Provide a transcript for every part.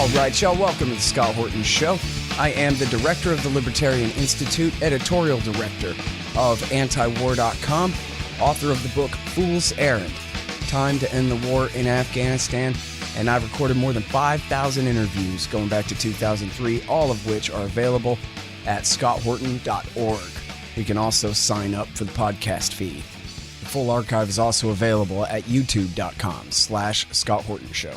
All right, y'all, welcome to the Scott Horton Show. I am the director of the Libertarian Institute, editorial director of antiwar.com, author of the book Fool's Errand, Time to End the War in Afghanistan, and I've recorded more than 5,000 interviews going back to 2003, all of which are available at scotthorton.org. You can also sign up for the podcast feed. The full archive is also available at youtube.com/Scott Horton Show.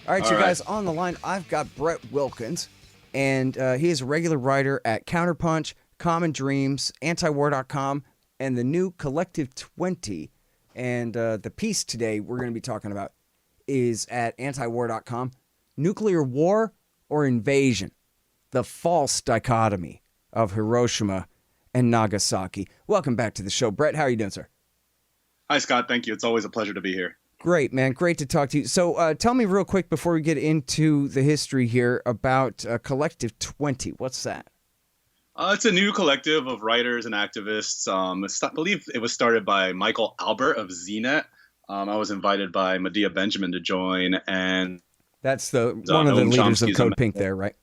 All right, guys, on the line, I've got Brett Wilkins, and he is a regular writer at Counterpunch, Common Dreams, antiwar.com, and the new Collective 20. And the piece today we're going to be talking about is at antiwar.com, Nuclear War or Invasion, the false dichotomy of Hiroshima and Nagasaki. Welcome back to the show. Brett, how are you doing, sir? Hi, Scott. Thank you. It's always a pleasure to be here. Great, man. Great to talk to you. So tell me real quick before we get into the history here about Collective 20. What's that? It's a new collective of writers and activists. I believe it was started by Michael Albert of ZNet. I was invited by Medea Benjamin to join. And that's one of the leaders of Code Pink there, right?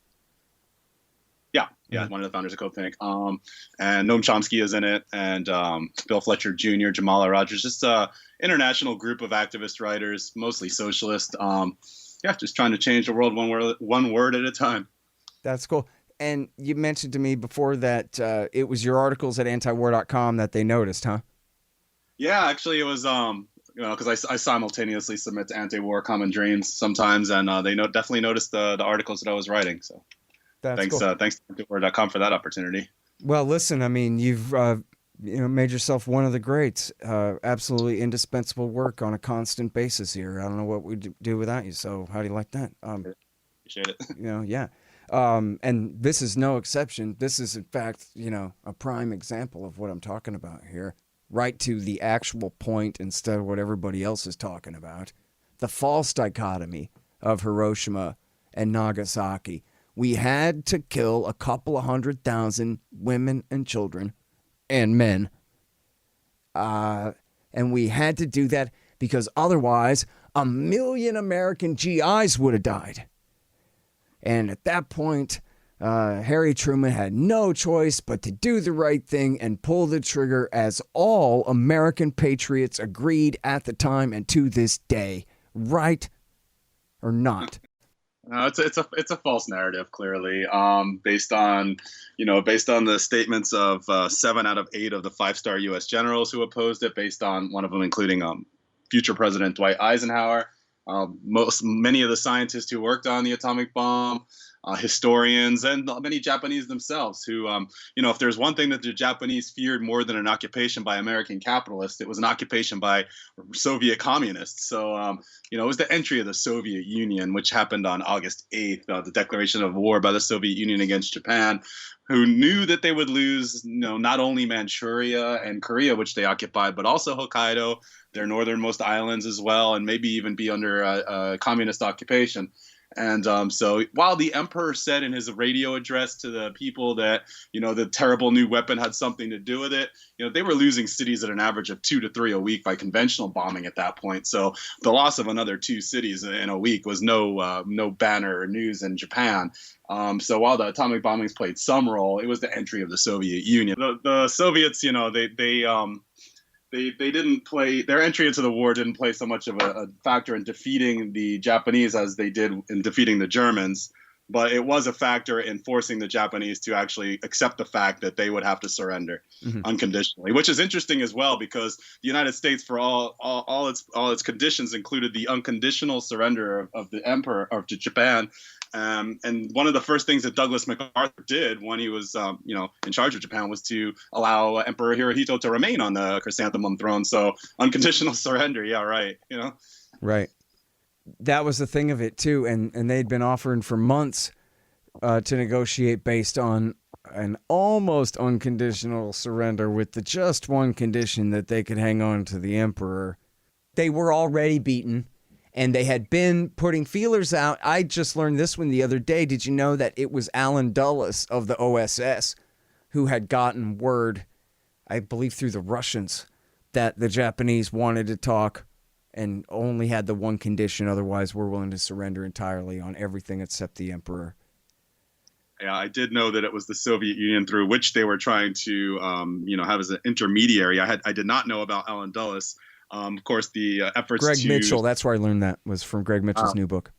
Yeah, one of the founders of Code Pink. And Noam Chomsky is in it, and Bill Fletcher Jr., Jamala Rogers, just an international group of activist writers, mostly socialist. Just trying to change the world one word at a time. That's cool. And you mentioned to me before that it was your articles at antiwar.com that they noticed, huh? Yeah, actually, it was because I simultaneously submit to Anti-War Common Dreams sometimes, and they definitely noticed the articles that I was writing. So. Thanks to antiwar.com for that opportunity. Well, listen, I mean, you've made yourself one of the greats. Absolutely indispensable work on a constant basis here. I don't know what we'd do without you. So how do you like that? Appreciate it. Yeah. And this is no exception. This is, in fact, a prime example of what I'm talking about here. Right to the actual point instead of what everybody else is talking about. The false dichotomy of Hiroshima and Nagasaki. We had to kill a couple of 100,000 women and children and men. And we had to do that because otherwise 1 million American GIs would have died. And at that point, Harry Truman had no choice but to do the right thing and pull the trigger, as all American patriots agreed at the time and to this day. Right or not? No, it's a false narrative, clearly, based on the statements of 7 out of 8 of the 5-star U.S. generals who opposed it, based on one of them including future President Dwight Eisenhower, many of the scientists who worked on the atomic bomb, historians, and many Japanese themselves who, if there's one thing that the Japanese feared more than an occupation by American capitalists, it was an occupation by Soviet communists. So, it was the entry of the Soviet Union, which happened on August 8th, the declaration of war by the Soviet Union against Japan, who knew that they would lose, not only Manchuria and Korea, which they occupied, but also Hokkaido, their northernmost islands as well, and maybe even be under a communist occupation. And so while the emperor said in his radio address to the people that, the terrible new weapon had something to do with it, they were losing cities at an average of 2 to 3 a week by conventional bombing at that point. So the loss of another 2 cities in a week was no banner or news in Japan. So while the atomic bombings played some role, it was the entry of the Soviet Union. The Soviets, they didn't play, their entry into the war didn't play so much of a factor in defeating the Japanese as they did in defeating the Germans, but it was a factor in forcing the Japanese to actually accept the fact that they would have to surrender unconditionally, which is interesting as well, because the United States, for all its conditions, included the unconditional surrender of the emperor to Japan. And one of the first things that Douglas MacArthur did when he was, in charge of Japan was to allow Emperor Hirohito to remain on the chrysanthemum throne. So unconditional surrender. Yeah, right. Right. That was the thing of it, too. And they'd been offering for months to negotiate based on an almost unconditional surrender with the just one condition that they could hang on to the emperor. They were already beaten. And they had been putting feelers out. I just learned this one the other day. Did you know that it was Allen Dulles of the OSS who had gotten word, I believe through the Russians, that the Japanese wanted to talk and only had the one condition. Otherwise, we're willing to surrender entirely on everything except the emperor. Yeah, I did know that it was the Soviet Union through which they were trying to, have as an intermediary. I did not know about Allen Dulles. Of course, the efforts Greg to Mitchell. That's where I learned that, was from Greg Mitchell's new book.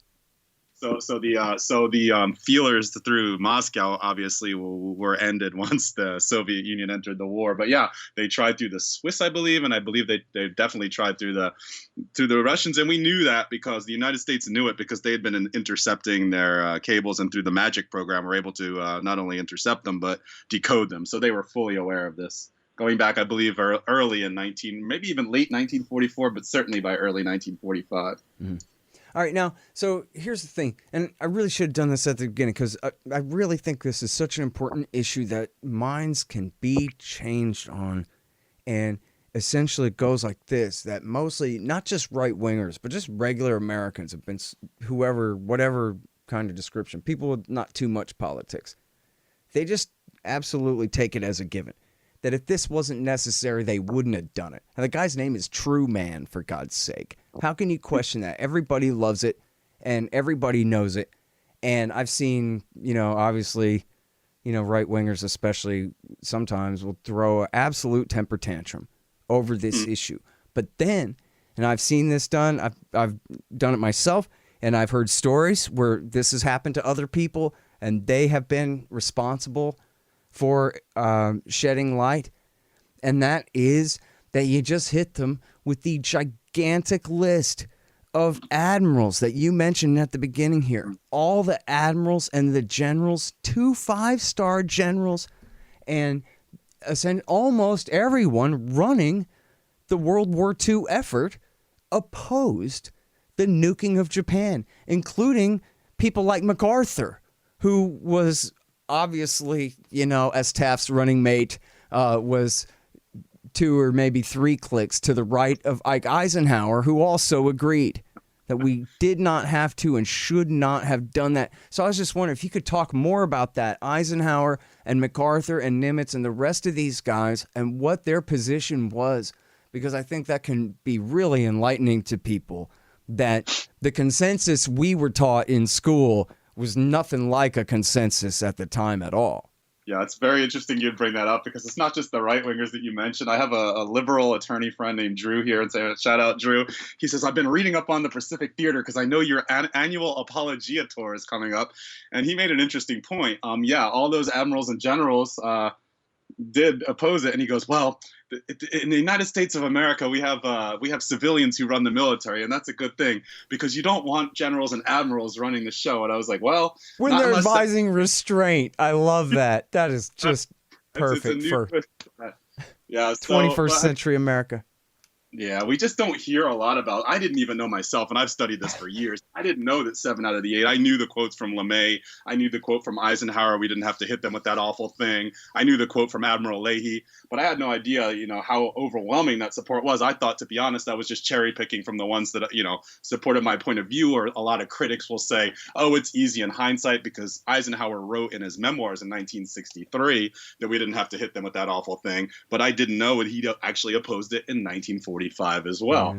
So the feelers through Moscow obviously were ended once the Soviet Union entered the war. But yeah, they tried through the Swiss, I believe, and I believe they definitely tried through the Russians. And we knew that because the United States knew it, because they had been intercepting their cables, and through the MAGIC program were able to not only intercept them but decode them. So they were fully aware of this. Going back, I believe, early in maybe even late 1944, but certainly by early 1945. Mm-hmm. All right, now, so here's the thing, and I really should have done this at the beginning, because I really think this is such an important issue that minds can be changed on, and essentially it goes like this, that mostly, not just right-wingers, but just regular Americans have been, whatever kind of description, people with not too much politics, they just absolutely take it as a given, that if this wasn't necessary, they wouldn't have done it. And the guy's name is True Man, for God's sake. How can you question that? Everybody loves it, and everybody knows it. And I've seen, obviously, right-wingers especially sometimes will throw an absolute temper tantrum over this issue. But then, and I've seen this done, I've done it myself, and I've heard stories where this has happened to other people, and they have been responsible for shedding light, and that is that you just hit them with the gigantic list of admirals that you mentioned at the beginning here. All the admirals and the generals, 2 5-star generals, and almost everyone running the World War II effort opposed the nuking of Japan, including people like MacArthur, who was obviously, as Taft's running mate, was 2 or maybe 3 clicks to the right of Ike Eisenhower, who also agreed that we did not have to and should not have done that. So I was just wondering if you could talk more about that, Eisenhower and MacArthur and Nimitz and the rest of these guys, and what their position was, because I think that can be really enlightening to people, that the consensus we were taught in school was nothing like a consensus at the time at all. Yeah, it's very interesting you'd bring that up, because it's not just the right-wingers that you mentioned. I have a liberal attorney friend named Drew here, and say, shout out Drew. He says, I've been reading up on the Pacific Theater because I know your annual Apologia tour is coming up. And he made an interesting point. All those admirals and generals did oppose it. And he goes, well, in the United States of America, we have civilians who run the military, and that's a good thing, because you don't want generals and admirals running the show. And I was like, well, when they're advising restraint, I love that. That is just perfect for 21st century America. Yeah, we just don't hear a lot about. I didn't even know myself, and I've studied this for years. I didn't know that 7 out of the 8. I knew the quotes from LeMay. I knew the quote from Eisenhower. We didn't have to hit them with that awful thing. I knew the quote from Admiral Leahy, but I had no idea, how overwhelming that support was. I thought, to be honest, I was just cherry picking from the ones that, supported my point of view. Or a lot of critics will say, oh, it's easy in hindsight because Eisenhower wrote in his memoirs in 1963 that we didn't have to hit them with that awful thing. But I didn't know that he actually opposed it in 1945 as well.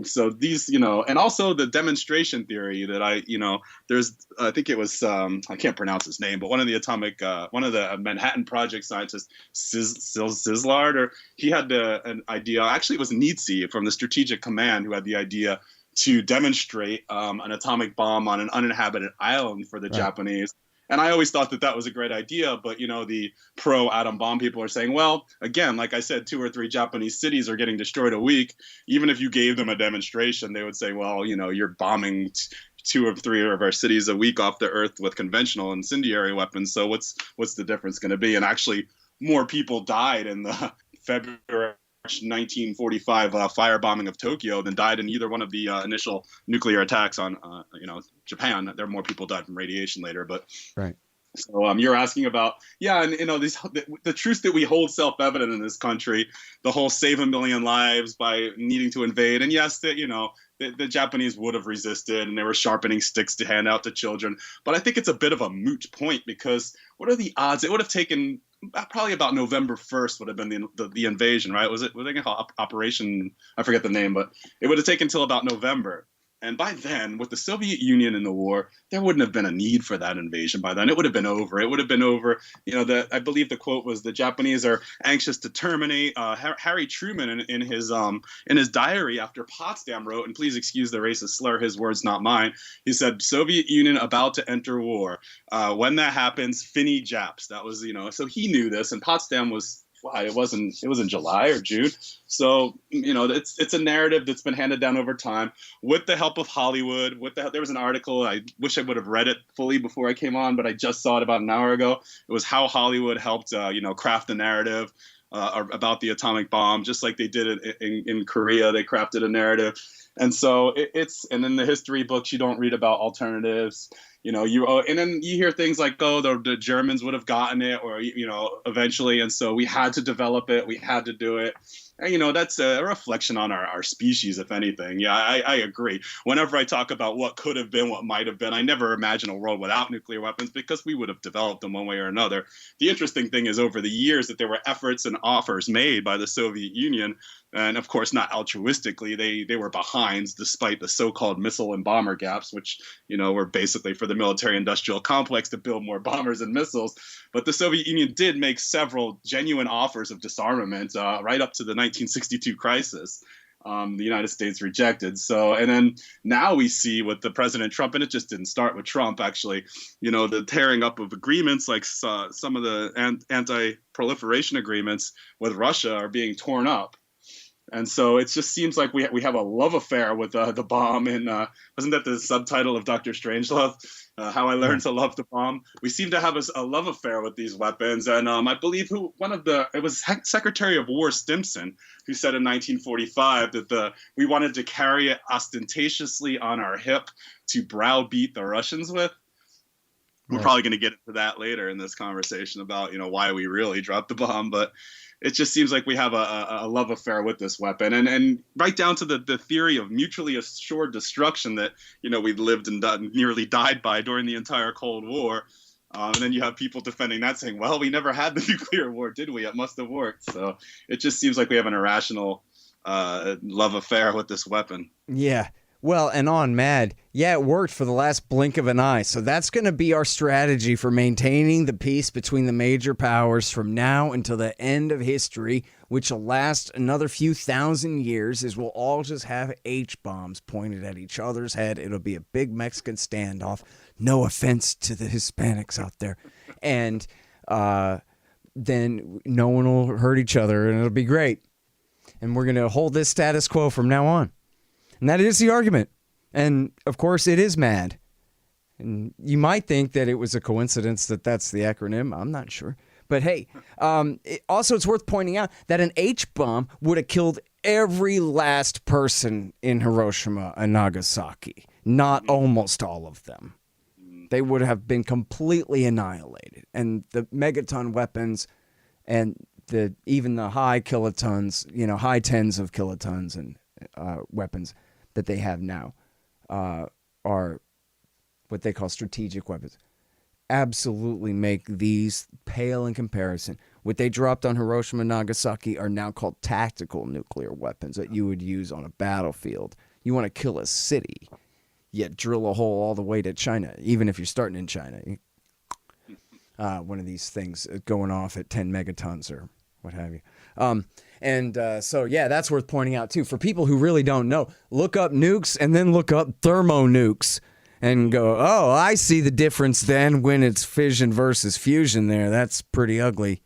So these, and also the demonstration theory that there's, I think it was, I can't pronounce his name, but one of the Manhattan Project scientists, Szilard, or he had an idea, actually it was Nietzsche from the Strategic Command who had the idea to demonstrate an atomic bomb on an uninhabited island for the Japanese. And I always thought that was a great idea, but, the pro-atom bomb people are saying, well, again, like I said, 2 or 3 Japanese cities are getting destroyed a week. Even if you gave them a demonstration, they would say, well, you're bombing 2 or 3 of our cities a week off the earth with conventional incendiary weapons. So what's the difference going to be? And actually, more people died in the February 1945 firebombing of Tokyo than died in either one of the initial nuclear attacks on Japan. There more people died from radiation later, but right. So you're asking about the truths that we hold self-evident in this country, the whole save a million lives by needing to invade, and yes, the Japanese would have resisted, and they were sharpening sticks to hand out to children. But I think it's a bit of a moot point, because what are the odds? It would have taken probably about November 1st would have been the invasion, right? Was they going to call Operation? I forget the name, but it would have taken until about November. And by then, with the Soviet Union in the war, there wouldn't have been a need for that invasion by then. It would have been over. It would have been over. I believe the quote was, "The Japanese are anxious to terminate." Harry Truman in his diary after Potsdam wrote, and please excuse the racist slur, his words, not mine. He said, "Soviet Union about to enter war. When that happens, Finny Japs." That was, so he knew this, and Potsdam was. It was in July or June. So, it's a narrative that's been handed down over time with the help of Hollywood. There was an article, I wish I would have read it fully before I came on, but I just saw it about an hour ago. It was how Hollywood helped, craft the narrative about the atomic bomb, just like they did it in Korea. They crafted a narrative. And so and in the history books, you don't read about alternatives. And then you hear things like, oh, the Germans would have gotten it, or, eventually. And so we had to develop it. We had to do it. And, that's a reflection on our species, if anything. Yeah, I agree. Whenever I talk about what could have been, what might have been, I never imagine a world without nuclear weapons because we would have developed them one way or another. The interesting thing is over the years that there were efforts and offers made by the Soviet Union. And of course, not altruistically, they were behinds despite the so-called missile and bomber gaps, which, were basically for the military industrial complex to build more bombers and missiles. But the Soviet Union did make several genuine offers of disarmament right up to the 1962 crisis. The United States rejected. So, and then now we see with the President Trump, and it just didn't start with Trump, actually, the tearing up of agreements, like some of the anti-proliferation agreements with Russia are being torn up. And so it just seems like we have a love affair with the bomb. And wasn't that the subtitle of Dr. Strangelove? How I Learned to Love the Bomb. We seem to have a love affair with these weapons. And I believe it was Secretary of War Stimson who said in 1945 that we wanted to carry it ostentatiously on our hip to browbeat the Russians with. We're probably going to get into that later in this conversation about, why we really dropped the bomb. But it just seems like we have a love affair with this weapon, and right down to the theory of mutually assured destruction that we lived and nearly died by during the entire Cold War. And then you have people defending that, saying, "Well, we never had the nuclear war, did we? It must have worked." So it just seems like we have an irrational love affair with this weapon. Yeah. Well, and on Mad, yeah, it worked for the last blink of an eye. So that's going to be our strategy for maintaining the peace between the major powers from now until the end of history, which will last another few thousand years, is we'll all just have H-bombs pointed at each other's head. It'll be a big Mexican standoff. No offense to the Hispanics out there. And then no one will hurt each other, and it'll be great. And we're going to hold this status quo from now on. And that is the argument. And, of course, it is MAD. And you might think that it was a coincidence that that's the acronym. I'm not sure. But, hey, it's worth pointing out that an H-bomb would have killed every last person in Hiroshima and Nagasaki. Not almost all of them. They would have been completely annihilated. And the megaton weapons and even the high kilotons, high tens of kilotons and weapons that they have now are what they call strategic weapons. Absolutely make these pale in comparison. What they dropped on Hiroshima and Nagasaki are now called tactical nuclear weapons that you would use on a battlefield. You want to kill a city, yet drill a hole all the way to China, even if you're starting in China. One of these things going off at 10 megatons or what have you. So, that's worth pointing out, too. For people who really don't know, look up nukes and then look up thermonukes and go, oh, I see the difference then when it's fission versus fusion there. That's pretty ugly.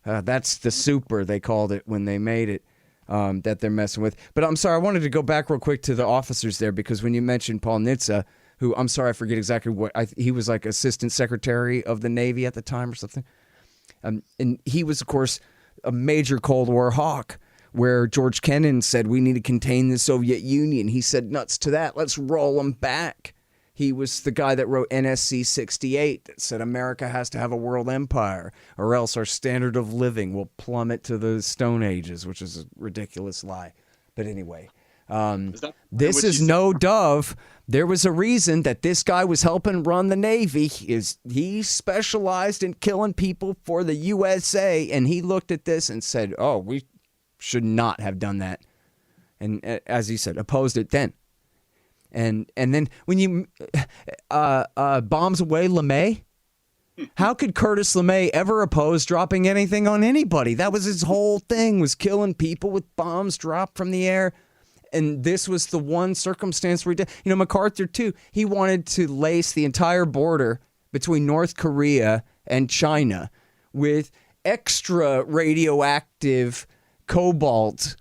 That's the super, they called it when they made it, that they're messing with. But I'm sorry, I wanted to go back real quick to the officers there, because when you mentioned Paul Nitze, who, I'm sorry, I forget exactly what, he was like Assistant Secretary of the Navy at the time or something. And he was, of course, a major Cold War hawk, where George Kennan said we need to contain the Soviet Union. He said nuts to that. Let's roll them back. He was the guy that wrote NSC 68 that said America has to have a world empire or else our standard of living will plummet to the Stone Ages, which is a ridiculous lie. But anyway, This is no dove. There was a reason that this guy was helping run the Navy. He specialized in killing people for the USA, and he looked at this and said, "Oh, we should not have done that." And as he said, opposed it then. And then when you bombs away LeMay, how could Curtis LeMay ever oppose dropping anything on anybody? That was his whole thing, was killing people with bombs dropped from the air. And this was the one circumstance where he did. You know, MacArthur, too, he wanted to lace the entire border between North Korea and China with extra radioactive cobalt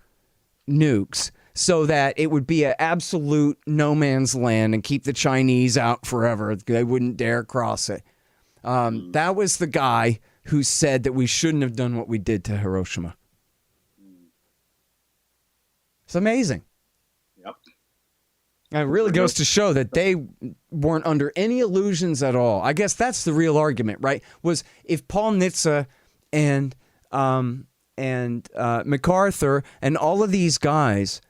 nukes so that it would be an absolute no man's land and keep the Chinese out forever. They wouldn't dare cross it. That was the guy who said that we shouldn't have done what we did to Hiroshima. It's amazing. Yep. And it really goes to show that they weren't under any illusions at all. I guess that's the real argument, right? Was if Paul Nitze and MacArthur and all of these guys,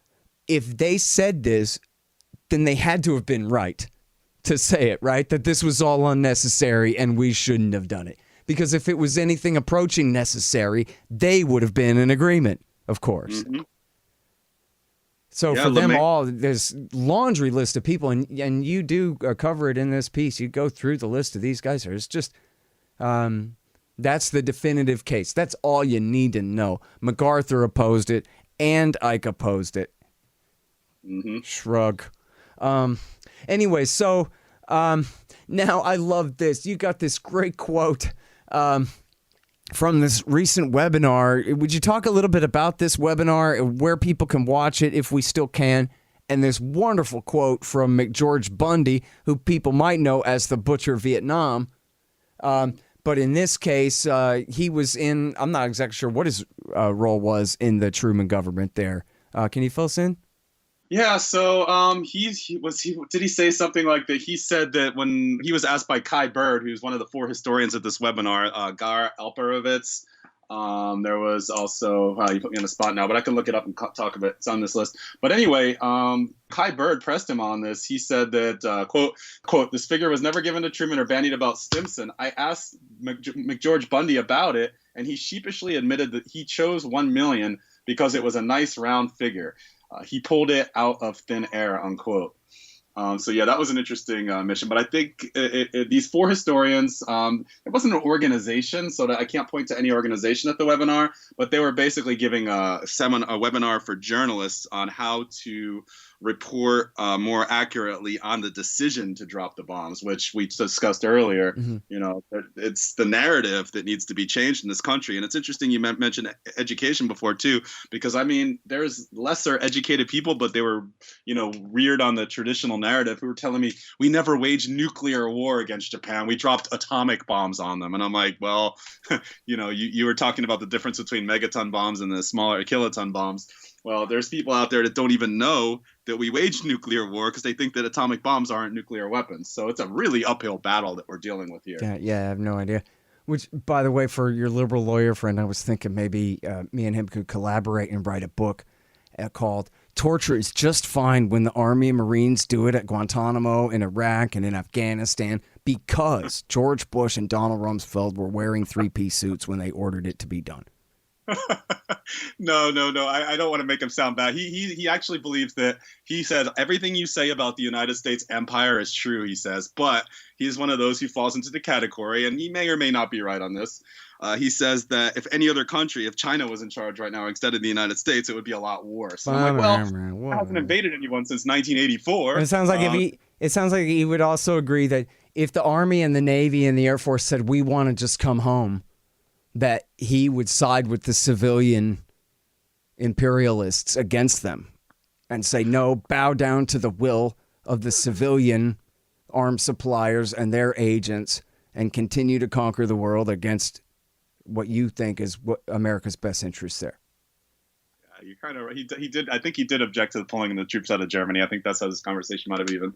if they said this, then they had to have been right to say it, right? That this was all unnecessary and we shouldn't have done it. Because if it was anything approaching necessary, they would have been in agreement, of course. Mm-hmm. So for them all, there's laundry list of people, and you do cover it in this piece. You go through the list of these guys. It's just, that's the definitive case. That's all you need to know. MacArthur opposed it, and Ike opposed it. Mm-hmm. Shrug. Anyway, so now I love this. You got this great quote from this recent webinar. Would you talk a little bit about this webinar, where people can watch it if we still can? And this wonderful quote from McGeorge Bundy, who people might know as the Butcher of Vietnam. But in this case, he was in, I'm not exactly sure what his role was in the Truman government there. Can you fill us in? Yeah, so did he say something like that? He said that when he was asked by Kai Bird, who's one of the 4 historians at this webinar, Gar Alperovitz, there was also, you put me on the spot now, but I can look it up and talk about it. It's on this list. But anyway, Kai Bird pressed him on this. He said that, quote, "This figure was never given to Truman or bandied about Stimson. I asked McGeorge Bundy about it, and he sheepishly admitted that he chose 1 million because it was a nice round figure. He pulled it out of thin air," unquote. So yeah, that was an interesting mission. But I think these 4 historians, it wasn't an organization, so that I can't point to any organization at the webinar, but they were basically giving a webinar for journalists on how to report more accurately on the decision to drop the bombs, which we discussed earlier. Mm-hmm. You know, it's the narrative that needs to be changed in this country. And it's interesting you mentioned education before too, because I mean, there's lesser educated people, but they were, you know, reared on the traditional narrative, who were telling me we never waged nuclear war against Japan. We dropped atomic bombs on them. And I'm like, well, you know, you were talking about the difference between megaton bombs and the smaller kiloton bombs. Well, there's people out there that don't even know that we waged nuclear war because they think that atomic bombs aren't nuclear weapons. So it's a really uphill battle that we're dealing with here. Yeah, I have no idea. Which, by the way, for your liberal lawyer friend, I was thinking maybe me and him could collaborate and write a book called "Torture is Just Fine When the Army and Marines Do It at Guantanamo, in Iraq, and in Afghanistan, because George Bush and Donald Rumsfeld were wearing 3-piece suits when they ordered it to be done." No. I don't want to make him sound bad. He actually believes that. He said everything you say about the United States empire is true, he says, but he's one of those who falls into the category, and he may or may not be right on this. He says that if any other country, if China was in charge right now instead of the United States, it would be a lot worse. And I'm like, well, it hasn't invaded anyone since 1984. It sounds like he would also agree that if the Army and the Navy and the Air Force said, "We want to just come home," that he would side with the civilian imperialists against them and say, no, bow down to the will of the civilian arms suppliers and their agents and continue to conquer the world against what you think is what America's best interests there. Yeah, you're kind of right. He did. I think he did object to the pulling the troops out of Germany. I think that's how this conversation might have even.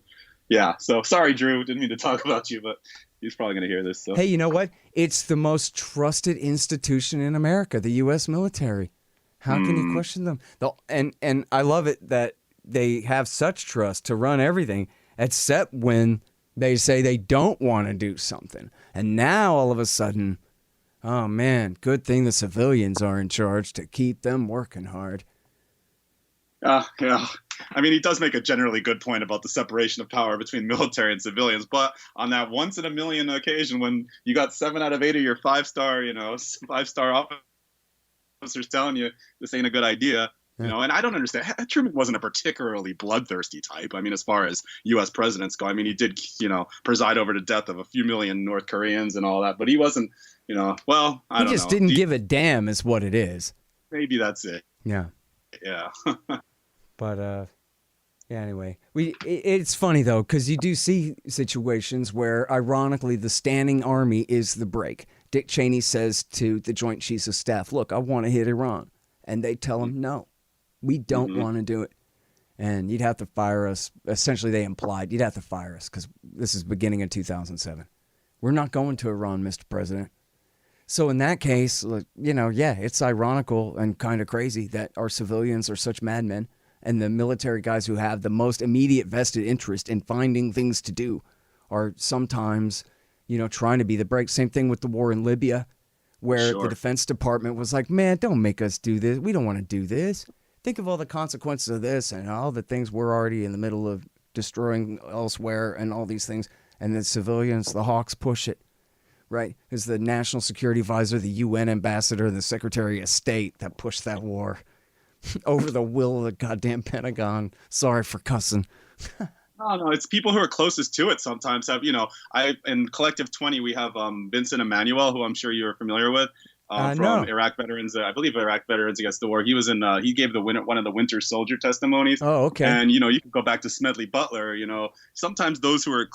Yeah. So sorry, Drew. Didn't mean to talk about you, but he's probably going to hear this. So. Hey, you know what? It's the most trusted institution in America, the U.S. military. How can you question them? And I love it that they have such trust to run everything, except when they say they don't want to do something. And now all of a sudden, oh man, good thing the civilians are in charge to keep them working hard. Yeah. I mean, he does make a generally good point about the separation of power between military and civilians. But on that once in a million occasion when you got 7 out of 8 of your five-star officers telling you this ain't a good idea, you know, and I don't understand. Truman wasn't a particularly bloodthirsty type. I mean, as far as U.S. presidents go, I mean, he did, you know, preside over the death of a few million North Koreans and all that, but he wasn't, you know, well, I don't know. He just didn't give a damn is what it is. Maybe that's it. Yeah. Yeah. But, yeah, anyway, it's funny, though, because you do see situations where, ironically, the standing army is the break. Dick Cheney says to the Joint Chiefs of Staff, look, I want to hit Iran. And they tell him, no, we don't want to do it. And you'd have to fire us. Essentially, they implied you'd have to fire us because this is beginning in 2007. We're not going to Iran, Mr. President. So in that case, you know, yeah, it's ironical and kind of crazy that our civilians are such madmen. And the military guys who have the most immediate vested interest in finding things to do are sometimes, you know, trying to be the break. Same thing with the war in Libya, where the Defense Department was like, man, don't make us do this. We don't want to do this. Think of all the consequences of this and all the things we're already in the middle of destroying elsewhere and all these things. And the civilians, the hawks push it, right? It's the National Security Advisor, the UN ambassador, and the Secretary of State that pushed that war. Over the will of the goddamn Pentagon. Sorry for cussing. No, it's people who are closest to it sometimes have, you know, in Collective 20, we have Vincent Emmanuel, who I'm sure you're familiar with, from Iraq Veterans, I believe Iraq Veterans Against the War. He was he gave one of the Winter Soldier testimonies. Oh, okay. And, you know, you can go back to Smedley Butler, you know, sometimes those who are,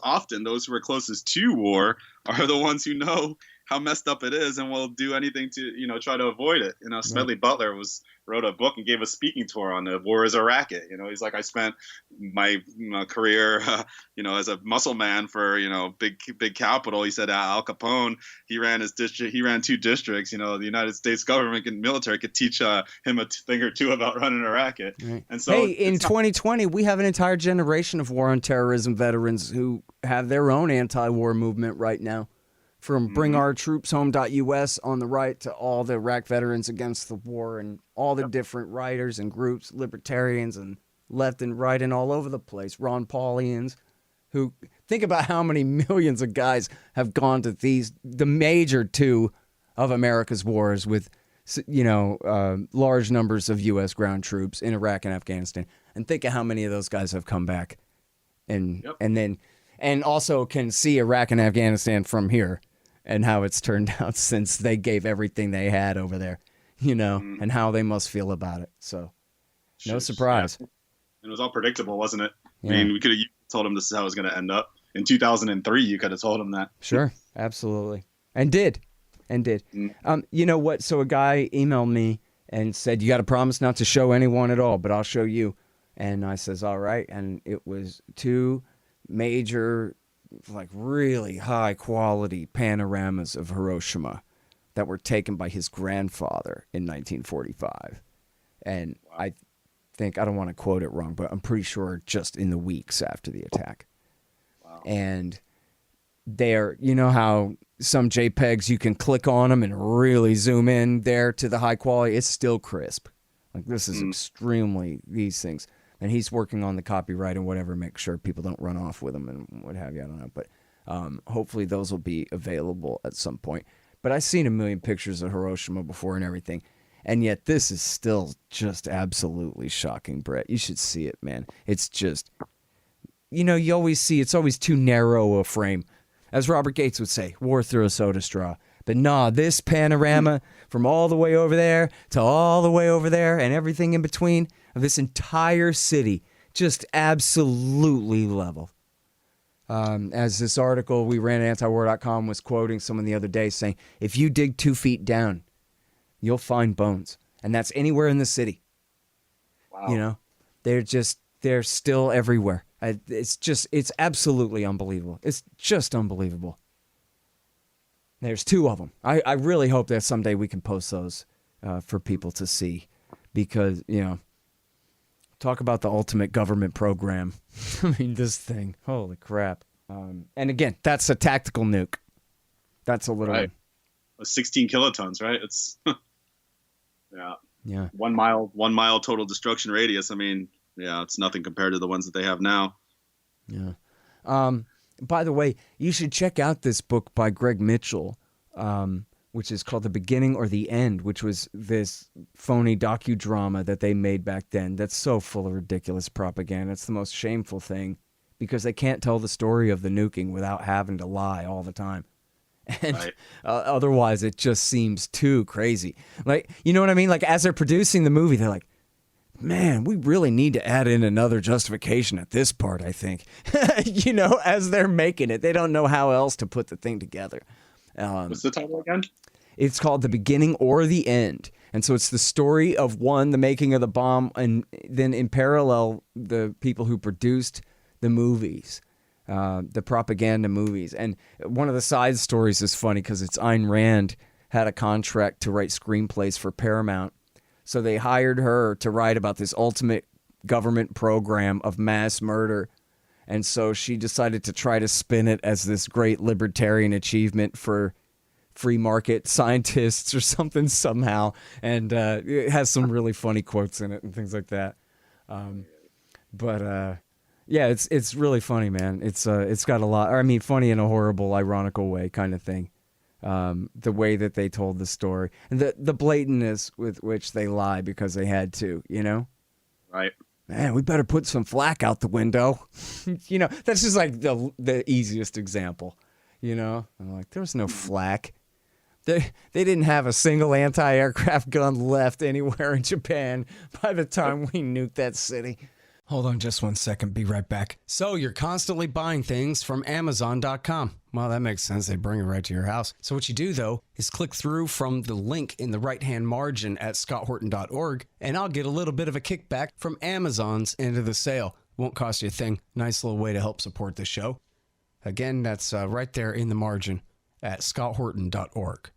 often those who are closest to war are the ones who know how messed up it is and will do anything to, you know, try to avoid it. You know, Smedley Butler wrote a book and gave a speaking tour on the war as a racket. You know, he's like, I spent my career, you know, as a muscle man for, you know, big capital. He said Al Capone, he ran 2 districts. You know, the United States government and military could teach him a thing or two about running a racket. Right. And so, hey, in 2020, we have an entire generation of war on terrorism veterans who have their own anti-war movement right now. From bringourtroopshome.us on the right to all the Iraq veterans against the war and all the different writers and groups, libertarians and left and right and all over the place, Ron Paulians, who think about how many millions of guys have gone to the major 2 of America's wars with, you know, large numbers of U.S. ground troops in Iraq and Afghanistan. And think of how many of those guys have come back and also can see Iraq and Afghanistan from here. And how it's turned out since they gave everything they had over there, you know, and how they must feel about it. So, no surprise. Yeah. It was all predictable, wasn't it? Yeah. I mean, we could have told him this is how it was going to end up. In 2003, you could have told him that. Sure, absolutely. And did. You know what? So a guy emailed me and said, you got to promise not to show anyone at all, but I'll show you. And I says, all right. And it was 2 major, like really high quality panoramas of Hiroshima that were taken by his grandfather in 1945. And I think, I don't want to quote it wrong, but I'm pretty sure just in the weeks after the attack. Wow. And they're, you know how some JPEGs you can click on them and really zoom in there to the high quality? It's still crisp. Like this is extremely, these things. And he's working on the copyright and whatever, make sure people don't run off with them and what have you. I don't know. But hopefully those will be available at some point. But I've seen a million pictures of Hiroshima before and everything. And yet this is still just absolutely shocking, Brett. You should see it, man. It's just, you know, you always see it's always too narrow a frame. As Robert Gates would say, war through a soda straw. But nah, this panorama from all the way over there to all the way over there and everything in between of this entire city, just absolutely level. As this article we ran at antiwar.com was quoting someone the other day saying, if you dig 2 feet down, you'll find bones. And that's anywhere in the city. Wow. You know, they're still everywhere. It's absolutely unbelievable. It's just unbelievable. There's 2 of them. I really hope that someday we can post those for people to see because, you know, Talk about the ultimate government program. I mean, this thing, holy crap. And again, that's a tactical nuke. That's a little... Right. 16 kilotons, right? It's... Yeah. 1 mile total destruction radius. I mean, yeah, it's nothing compared to the ones that they have now. Yeah. By the way, you should check out this book by Greg Mitchell, which is called The Beginning or the End, which was this phony docudrama that they made back then. That's so full of ridiculous propaganda. It's the most shameful thing because they can't tell the story of the nuking without having to lie all the time. And right. Otherwise, it just seems too crazy. Like, you know what I mean? Like, as they're producing the movie, they're like, man, we really need to add in another justification at this part, I think. You know, as they're making it, they don't know how else to put the thing together. What's the title again? It's called The Beginning or the End. And so it's the story of the making of the bomb, and then in parallel, the people who produced the movies, the propaganda movies. And one of the side stories is funny because it's Ayn Rand had a contract to write screenplays for Paramount. So they hired her to write about this ultimate government program of mass murder. And so she decided to try to spin it as this great libertarian achievement for free market scientists or something somehow. And it has some really funny quotes in it and things like that. Yeah, it's really funny, man. It's got a lot. I mean, funny in a horrible, ironical way kind of thing. The way that they told the story and the blatantness with which they lie because they had to, you know? Right. Man, we better put some flak out the window. You know, that's just like the easiest example, you know? I'm like, there's no flak. They didn't have a single anti-aircraft gun left anywhere in Japan by the time we nuked that city. Hold on just 1 second. Be right back. So you're constantly buying things from Amazon.com. Well, that makes sense. They bring it right to your house. So what you do, though, is click through from the link in the right-hand margin at scotthorton.org, and I'll get a little bit of a kickback from Amazon's end of the sale. Won't cost you a thing. Nice little way to help support the show. Again, that's right there in the margin at scotthorton.org.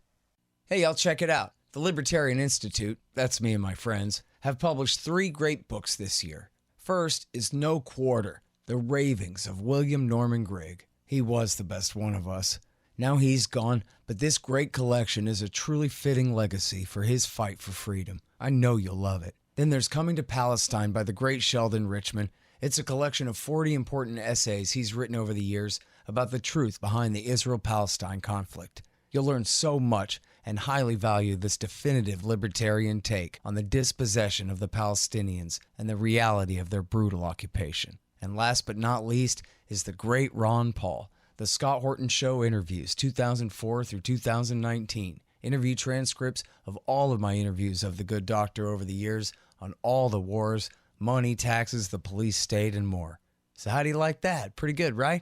Hey, y'all, check it out. The Libertarian Institute, that's me and my friends, have published 3 great books this year. First is No Quarter, The Ravings of William Norman Grigg. He was the best one of us. Now he's gone, but this great collection is a truly fitting legacy for his fight for freedom. I know you'll love it. Then there's Coming to Palestine by the great Sheldon Richman. It's a collection of 40 important essays he's written over the years about the truth behind the Israel-Palestine conflict. You'll learn so much and highly value this definitive libertarian take on the dispossession of the Palestinians and the reality of their brutal occupation. And last but not least is the great Ron Paul, The Scott Horton Show Interviews, 2004 through 2019. Interview transcripts of all of my interviews of the good doctor over the years on all the wars, money, taxes, the police state, and more. So how do you like that? Pretty good, right?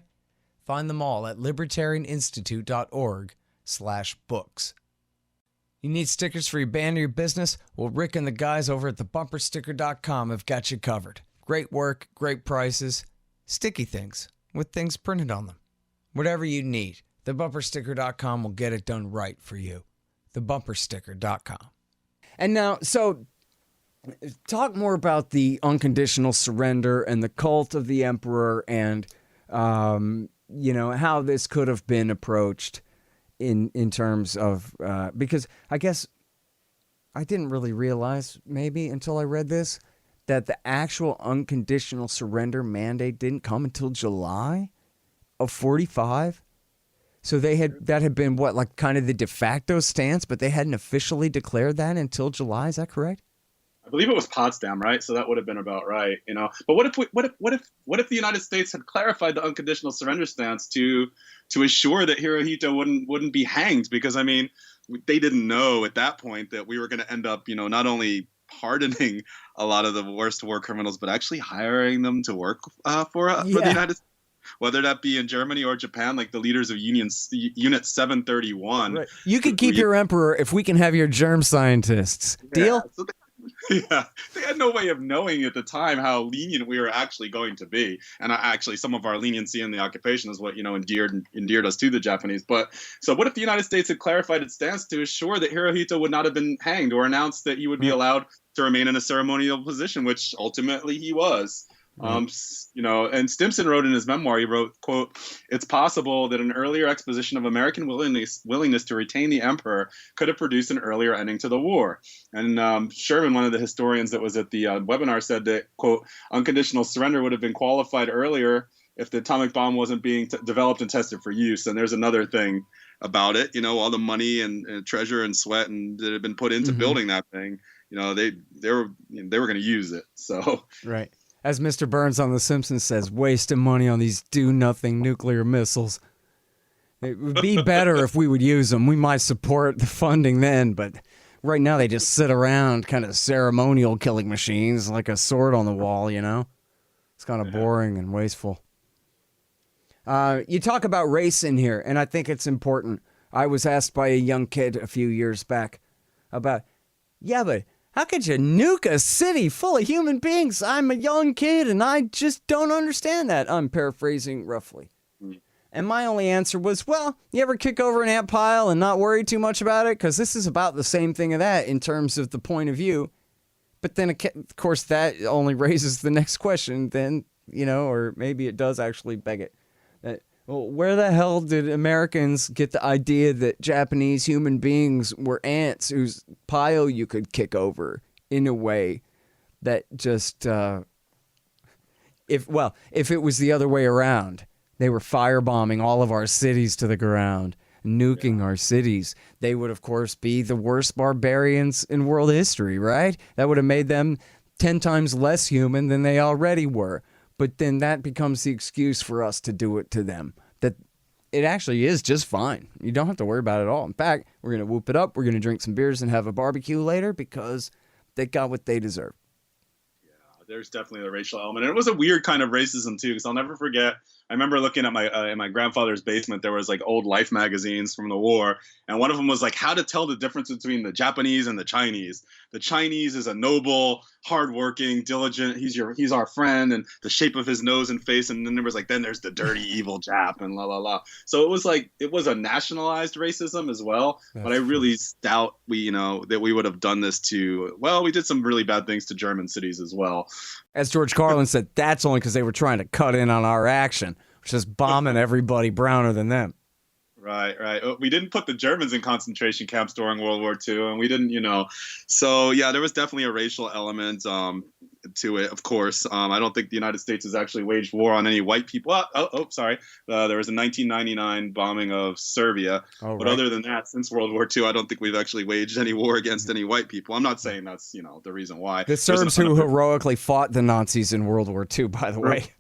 Find them all at libertarianinstitute.org/books. You need stickers for your band or your business? Well, Rick and the guys over at thebumpersticker.com have got you covered. Great work, great prices, sticky things with things printed on them. Whatever you need, thebumpersticker.com will get it done right for you. Thebumpersticker.com. And now, so talk more about the unconditional surrender and the cult of the emperor and, you know, how this could have been approached in terms of, because I guess I didn't really realize maybe until I read this that the actual unconditional surrender mandate didn't come until July of 45. So that had been what, like kind of the de facto stance, but they hadn't officially declared that until July. Is that correct? I believe it was Potsdam, right? So that would have been about right, you know. But what if the United States had clarified the unconditional surrender stance to ensure that Hirohito wouldn't be hanged? Because I mean, they didn't know at that point that we were going to end up, you know, not only pardoning a lot of the worst war criminals, but actually hiring them to work for the United States. Whether that be in Germany or Japan, like the leaders of Unit 731. Right. You can keep your emperor if we can have your germ scientists. Deal? Yeah, they had no way of knowing at the time how lenient we were actually going to be, and actually, some of our leniency in the occupation is what endeared us to the Japanese. But so, what if the United States had clarified its stance to assure that Hirohito would not have been hanged, or announced that he would be Right. allowed to remain in a ceremonial position, which ultimately he was. Right. And Stimson wrote in his memoir, he wrote, quote, "It's possible that an earlier exposition of American willingness to retain the emperor could have produced an earlier ending to the war." And Sherman, one of the historians that was at the webinar, said that, quote, "Unconditional surrender would have been qualified earlier if the atomic bomb wasn't being developed and tested for use." And there's another thing about it, all the money and treasure and sweat and that had been put into building that thing. They were going to use it. So Right. As Mr. Burns on The Simpsons says, wasting money on these do-nothing nuclear missiles. It would be better if we would use them. We might support the funding then, but right now they just sit around kind of ceremonial killing machines like a sword on the wall, It's kind of boring and wasteful. You talk about race in here, and I think it's important. I was asked by a young kid a few years back about, yeah, but how could you nuke a city full of human beings? I'm a young kid, and I just don't understand that. I'm paraphrasing roughly. And my only answer was, well, you ever kick over an ant pile and not worry too much about it? Because this is about the same thing of that in terms of the point of view. But then, of course, that only raises the next question then, or maybe it does actually beg it. Well, where the hell did Americans get the idea that Japanese human beings were ants whose pile you could kick over in a way that just, if it was the other way around, they were firebombing all of our cities to the ground, nuking our cities, they would, of course, be the worst barbarians in world history, right? That would have made them 10 times less human than they already were. But then that becomes the excuse for us to do it to them. That it actually is just fine. You don't have to worry about it at all. In fact, we're going to whoop it up. We're going to drink some beers and have a barbecue later because they got what they deserve. Yeah, there's definitely a racial element. And it was a weird kind of racism, too, because I'll never forget. I remember looking at in my grandfather's basement, there was like old Life magazines from the war. And one of them was like how to tell the difference between the Japanese and the Chinese. The Chinese is a noble, hardworking, diligent. He's our friend, and the shape of his nose and face. And then there was then there's the dirty, evil Jap and la la la. So it was a nationalized racism as well. But I really doubt that we would have done this to. Well, we did some really bad things to German cities as well. As George Carlin said, that's only because they were trying to cut in on our action, which is bombing everybody browner than them. Right. We didn't put the Germans in concentration camps during World War II, and we didn't, So, yeah, there was definitely a racial element to it, of course. I don't think the United States has actually waged war on any white people. Sorry. There was a 1999 bombing of Serbia. Oh, but other than that, since World War II, I don't think we've actually waged any war against any white people. I'm not saying that's, the reason why. The Serbs who heroically fought the Nazis in World War II, by the way.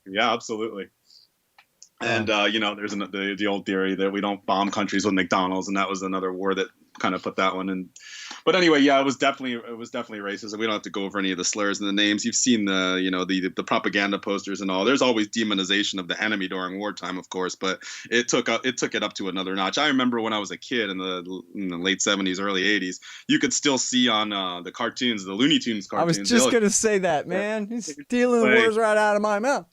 Yeah, absolutely. And there's the old theory that we don't bomb countries with McDonald's, and that was another war that kind of put that one in. But anyway, yeah, it was definitely racist. We don't have to go over any of the slurs and the names. You've seen the propaganda posters and all. There's always demonization of the enemy during wartime, of course, but it took it up to another notch. I remember when I was a kid in the late 70s, early 80s, you could still see on the cartoons, the Looney Tunes cartoons. I was just gonna say that, man. He's stealing the words right out of my mouth.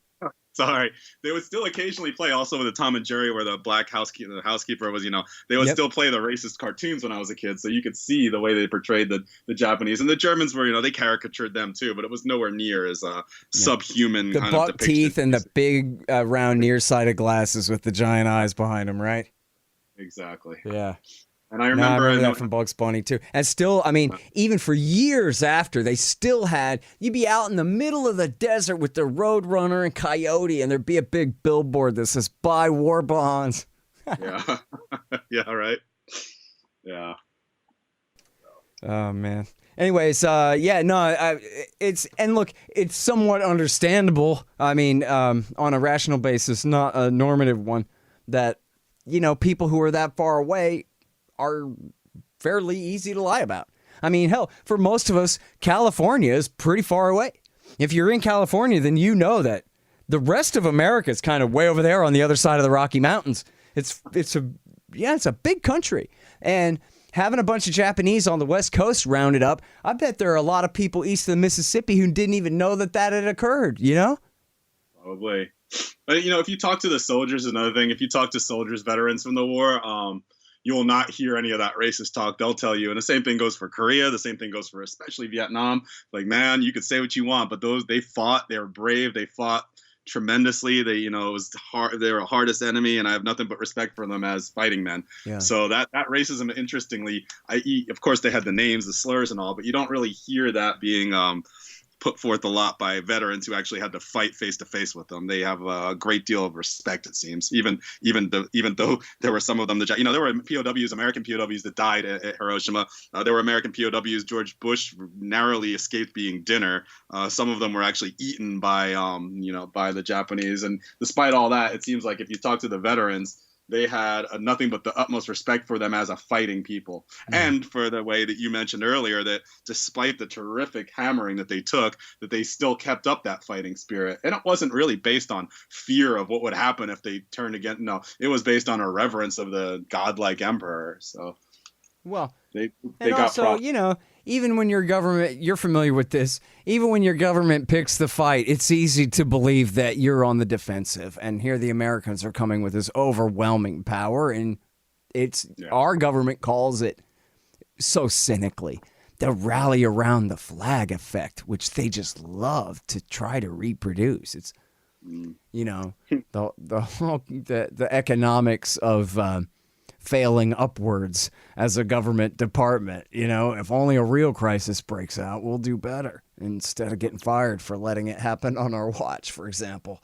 Sorry, they would still occasionally play also with the Tom and Jerry, where the black housekeeper was, they would still play the racist cartoons when I was a kid. So you could see the way they portrayed the Japanese, and the Germans were, they caricatured them too, but it was nowhere near as subhuman. The kind buck of depiction. teeth and the big round nearsighted glasses with the giant eyes behind them, right? Exactly. Yeah. And I remember, that from Bugs Bunny too. And still, even for years after, they still you'd be out in the middle of the desert with the Roadrunner and Coyote, and there'd be a big billboard that says "Buy war bonds." Yeah. Yeah. Right. Yeah. Oh man. Anyways, it's somewhat understandable. On a rational basis, not a normative one, that people who are that far away are fairly easy to lie about. Hell, for most of us, California is pretty far away. If you're in California, then you know that the rest of America is kind of way over there on the other side of the Rocky Mountains. It's a big country. And having a bunch of Japanese on the West Coast rounded up, I bet there are a lot of people east of the Mississippi who didn't even know that had occurred, you know? Probably. But, if you talk to the soldiers, another thing, if you talk to soldiers, veterans from the war, you will not hear any of that racist talk. They'll tell you. And the same thing goes for Korea. The same thing goes for especially Vietnam. Like, man, you could say what you want, but they fought. They were brave. They fought tremendously. It was hard. They were a hardest enemy, and I have nothing but respect for them as fighting men. Yeah. So that racism, interestingly, of course, they had the names, the slurs and all, but you don't really hear that being put forth a lot by veterans who actually had to fight face to face with them. They have a great deal of respect, it seems, even though there were some of them that, there were POWs, American POWs that died at Hiroshima. There were American POWs. George Bush narrowly escaped being dinner. Some of them were actually eaten by the Japanese. And despite all that, it seems like if you talk to the veterans, they had nothing but the utmost respect for them as a fighting people. Mm-hmm. And for the way that you mentioned earlier, that despite the terrific hammering that they took, that they still kept up that fighting spirit. And it wasn't really based on fear of what would happen if they turned against. No, it was based on a reverence of the godlike emperor. So, well, they and got also, even when your government, you're familiar with this, even when your government picks the fight, it's easy to believe that you're on the defensive. And here the Americans are coming with this overwhelming power. And our government calls it so cynically the rally around the flag effect, which they just love to try to reproduce. It's, the economics of failing upwards as a government department. If only a real crisis breaks out, we'll do better instead of getting fired for letting it happen on our watch, for example.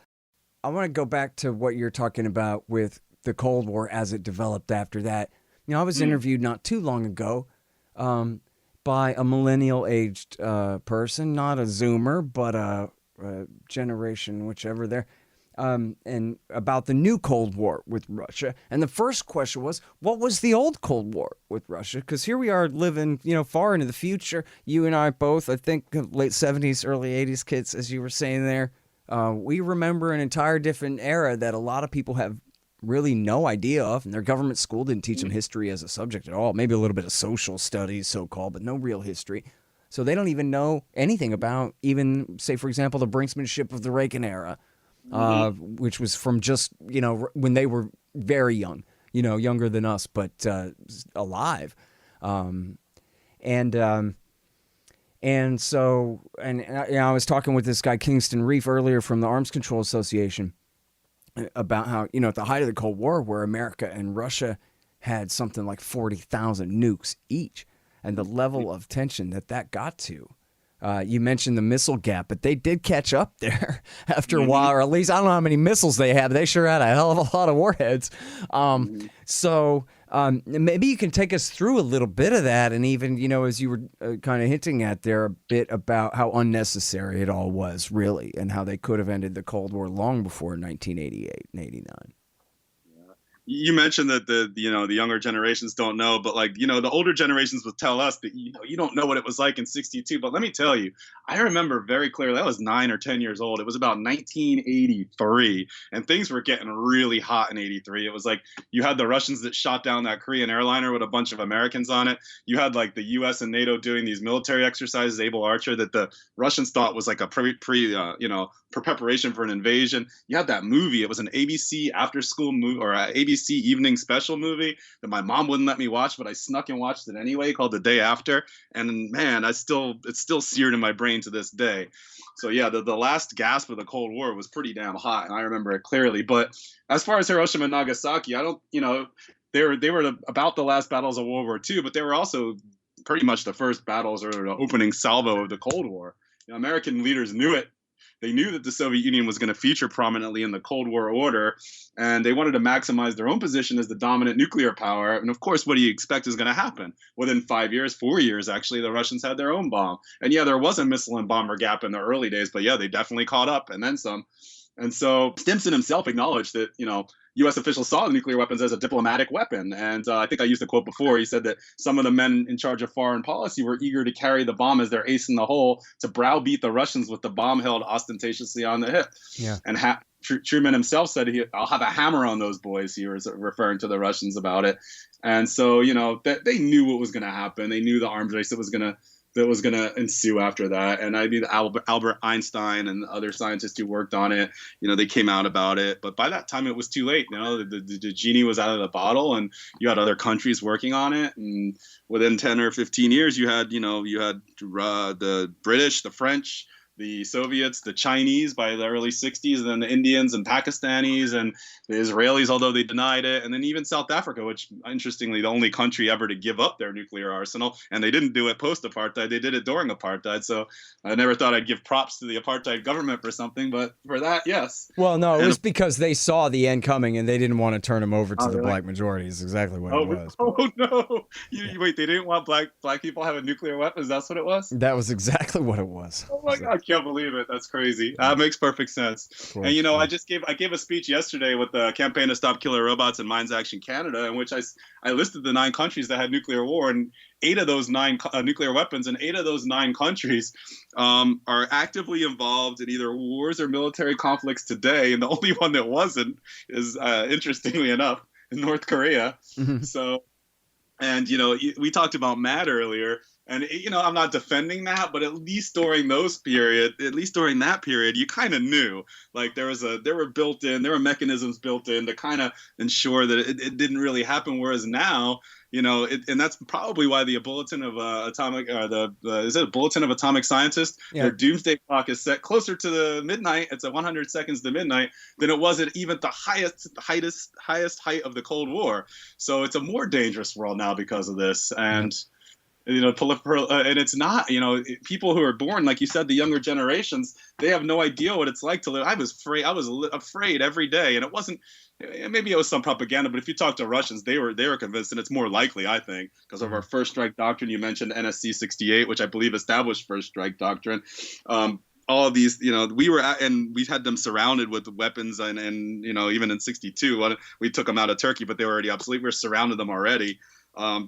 I want to go back to what you're talking about with the Cold War as it developed after that. I was interviewed not too long ago by a millennial-aged person, not a Zoomer, but a generation, whichever there. And about the new Cold War with Russia. And the first question was, what was the old Cold War with Russia? Because here we are living, far into the future. You and I both, I think, late 70s, early 80s kids, as you were saying there. We remember an entire different era that a lot of people have really no idea of. And their government school didn't teach them history as a subject at all. Maybe a little bit of social studies, so-called, but no real history. So they don't even know anything about even, say, for example, the brinksmanship of the Reagan era. Which was from just, when they were very young, younger than us, but alive. And so I was talking with this guy, Kingston Reef, earlier from the Arms Control Association about how, at the height of the Cold War, where America and Russia had something like 40,000 nukes each, and the level of tension that got to. You mentioned the missile gap, but they did catch up there after a while, or at least I don't know how many missiles they had, but they sure had a hell of a lot of warheads. So maybe you can take us through a little bit of that, and even, as you were kind of hinting at there, a bit about how unnecessary it all was, really, and how they could have ended the Cold War long before 1988 and 89. You mentioned that the younger generations don't know, but the older generations will tell us that you don't know what it was like in '62. But let me tell you, I remember very clearly. I was 9 or 10 years old. It was about 1983, and things were getting really hot in '83. It was like you had the Russians that shot down that Korean airliner with a bunch of Americans on it. You had the U.S. and NATO doing these military exercises, Able Archer, that the Russians thought was like a preparation for an invasion. You had that movie. It was an ABC after school movie or ABC evening special movie that my mom wouldn't let me watch, but I snuck and watched it anyway, called The Day After. And man, it's still seared in my brain to this day. So yeah, the last gasp of the Cold War was pretty damn hot, and I remember it clearly. But as far as Hiroshima and Nagasaki, I don't, they were about the last battles of World War II, but they were also pretty much the first battles or the opening salvo of the Cold War. American leaders knew it. They knew that the Soviet Union was going to feature prominently in the Cold War order, and they wanted to maximize their own position as the dominant nuclear power. And of course, what do you expect is going to happen? Within 4 years, actually, the Russians had their own bomb. And yeah, there was a missile and bomber gap in the early days, but yeah, they definitely caught up and then some. And so Stimson himself acknowledged that, U.S. officials saw the nuclear weapons as a diplomatic weapon. And I think I used the quote before. He said that some of the men in charge of foreign policy were eager to carry the bomb as their ace in the hole to browbeat the Russians with the bomb held ostentatiously on the hip. Yeah. And Truman himself said, I'll have a hammer on those boys. He was referring to the Russians about it. And so, they knew what was going to happen. They knew the arms race that was going to ensue after that. And I mean, Albert Einstein and other scientists who worked on it, they came out about it. But by that time, it was too late. The genie was out of the bottle, and you had other countries working on it. And within 10 or 15 years, you had the British, the French, the Soviets, the Chinese by the early 60s, and then the Indians and Pakistanis and the Israelis, although they denied it. And then even South Africa, which, interestingly, the only country ever to give up their nuclear arsenal. And they didn't do it post-apartheid. They did it during apartheid. So I never thought I'd give props to the apartheid government for something. But for that, yes. Well, no, it was because they saw the end coming and they didn't want to turn them over to the black majority is exactly what it was. Oh, no. Wait, they didn't want black people having nuclear weapons? That's what it was? That was exactly what it was. Oh, my God. I can't believe it. That's crazy. That makes perfect sense. And I gave a speech yesterday with the Campaign to Stop Killer Robots and Mines Action Canada, in which I listed the 9 countries that had nuclear war, and 8 of those 9 nuclear weapons, and 8 of those 9 countries are actively involved in either wars or military conflicts today. And the only one that wasn't is, interestingly enough, North Korea. Mm-hmm. So, and we talked about Matt earlier. And, I'm not defending that, but at least during that period, you kind of knew, like there were mechanisms built in to kind of ensure that it didn't really happen. Whereas now, and that's probably why the Bulletin of Bulletin of Atomic Scientists, their doomsday clock is set closer to the midnight. It's at 100 seconds to midnight than it was at even the highest height of the Cold War. So it's a more dangerous world now because of this. And and it's not, people who are born, like you said, the younger generations, they have no idea what it's like to live. I was afraid every day. And it wasn't, maybe it was some propaganda, but if you talk to Russians, they were convinced, and it's more likely, I think, because of our first strike doctrine. You mentioned NSC 68, which I believe established first strike doctrine. All of these, we had them surrounded with weapons, and even in 62, we took them out of Turkey, but they were already obsolete. We were surrounded them already.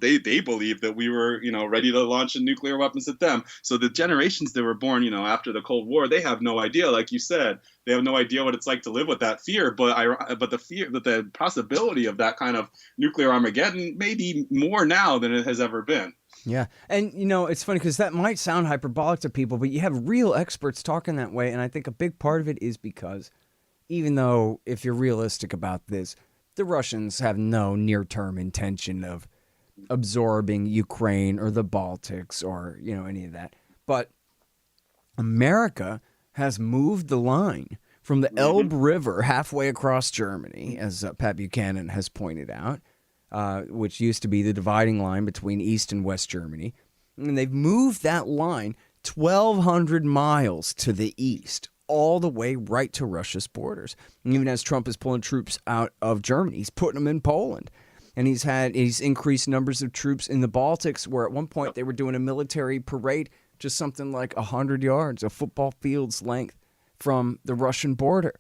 They believed that we were, ready to launch nuclear weapons at them. So the generations that were born, after the Cold War, they have no idea, like you said, they have no idea what it's like to live with that fear. But the possibility of that kind of nuclear Armageddon may be more now than it has ever been. Yeah. And, it's funny because that might sound hyperbolic to people, but you have real experts talking that way. And I think a big part of it is because even though if you're realistic about this, the Russians have no near-term intention of absorbing Ukraine or the Baltics or, any of that. But America has moved the line from the Elbe River halfway across Germany, as Pat Buchanan has pointed out, which used to be the dividing line between East and West Germany. And they've moved that line 1,200 miles to the east, all the way right to Russia's borders. And even as Trump is pulling troops out of Germany, he's putting them in Poland. And he's increased numbers of troops in the Baltics, where at one point they were doing a military parade just something like 100 yards, a football field's length from the Russian border.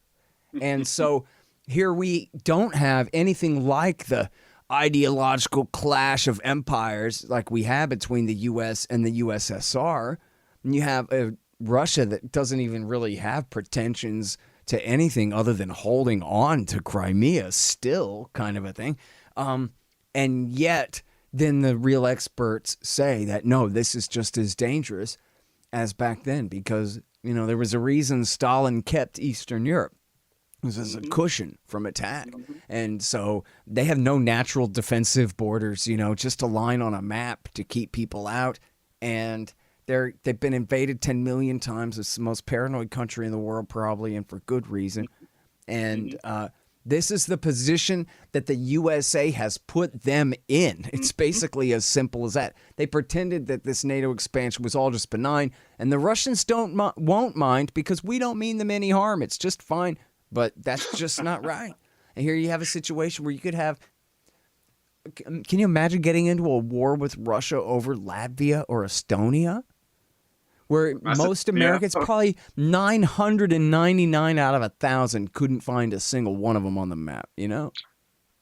And so here we don't have anything like the ideological clash of empires like we had between the U.S. and the USSR. And you have a Russia that doesn't even really have pretensions to anything other than holding on to Crimea still, kind of a thing. And yet then the real experts say that, no, this is just as dangerous as back then because, there was a reason Stalin kept Eastern Europe. It was as a cushion from attack. And so they have no natural defensive borders, just a line on a map to keep people out. And they've been invaded 10 million times. It's the most paranoid country in the world, probably, and for good reason. And this is the position that the USA has put them in. It's basically as simple as that. They pretended that this NATO expansion was all just benign, and the Russians won't mind because we don't mean them any harm. It's just fine, but that's just not right. And here you have a situation where you could have. Can you imagine getting into a war with Russia over Latvia or Estonia? where most Americans, probably 999 out of 1,000, couldn't find a single one of them on the map, you know?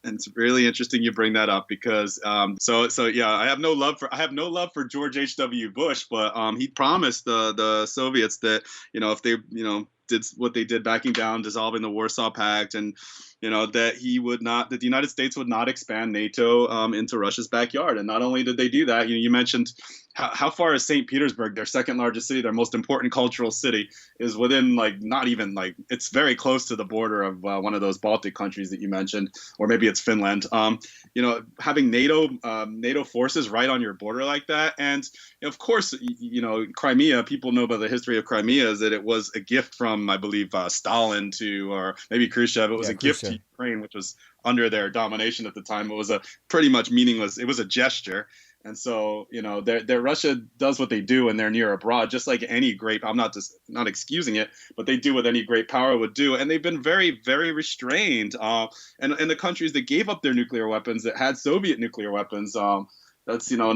And it's really interesting you bring that up because yeah, I have no love for George H.W. Bush, but he promised the Soviets that, you know, if they, you know, did what they did, backing down, dissolving the Warsaw Pact, and, you know, that the United States would not expand NATO into Russia's backyard. And not only did they do that, you mentioned how far is St. Petersburg, their second largest city, their most important cultural city, is within it's very close to the border of one of those Baltic countries that you mentioned, or maybe it's Finland. You know, having NATO forces right on your border like that, and of course, you know, Crimea. People know about the history of Crimea is that it was a gift from, I believe, Stalin or maybe Khrushchev. It was a gift to Ukraine, which was under their domination at the time. It was a pretty much meaningless. It was a gesture. And so, you know, Russia does what they do when they're near abroad, just like any great, I'm not excusing it, but they do what any great power would do. And they've been very, very restrained. And the countries that gave up their nuclear weapons, that had Soviet nuclear weapons, that's, you know,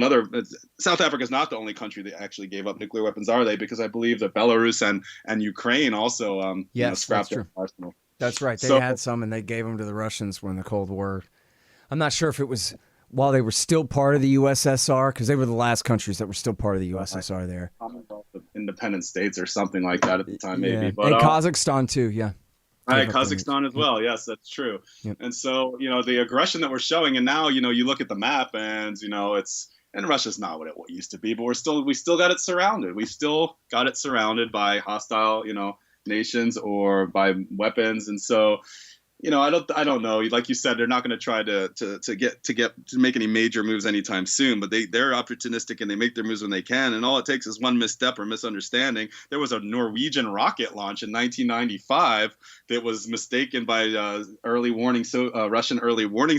South Africa is not the only country that actually gave up nuclear weapons, are they? Because I believe that Belarus and Ukraine also scrapped their arsenal. That's right. They had some, and they gave them to the Russians when the Cold War. I'm not sure if it was while they were still part of the USSR, because they were the last countries that were still part of the USSR there. Commonwealth of Independent States or something like that at the time, maybe. But, and Kazakhstan too, yeah. Right, Kazakhstan as well. Yes, that's true. Yep. And so, you know, the aggression that we're showing, and now, you know, you look at the map, and, you know, and Russia's not what it used to be, but we still got it surrounded. We still got it surrounded by hostile, you know, nations or by weapons. And so, you know, I don't know. Like you said, they're not going to try to make any major moves anytime soon. But they're opportunistic, and they make their moves when they can. And all it takes is one misstep or misunderstanding. There was a Norwegian rocket launch in 1995 that was mistaken by Russian early warning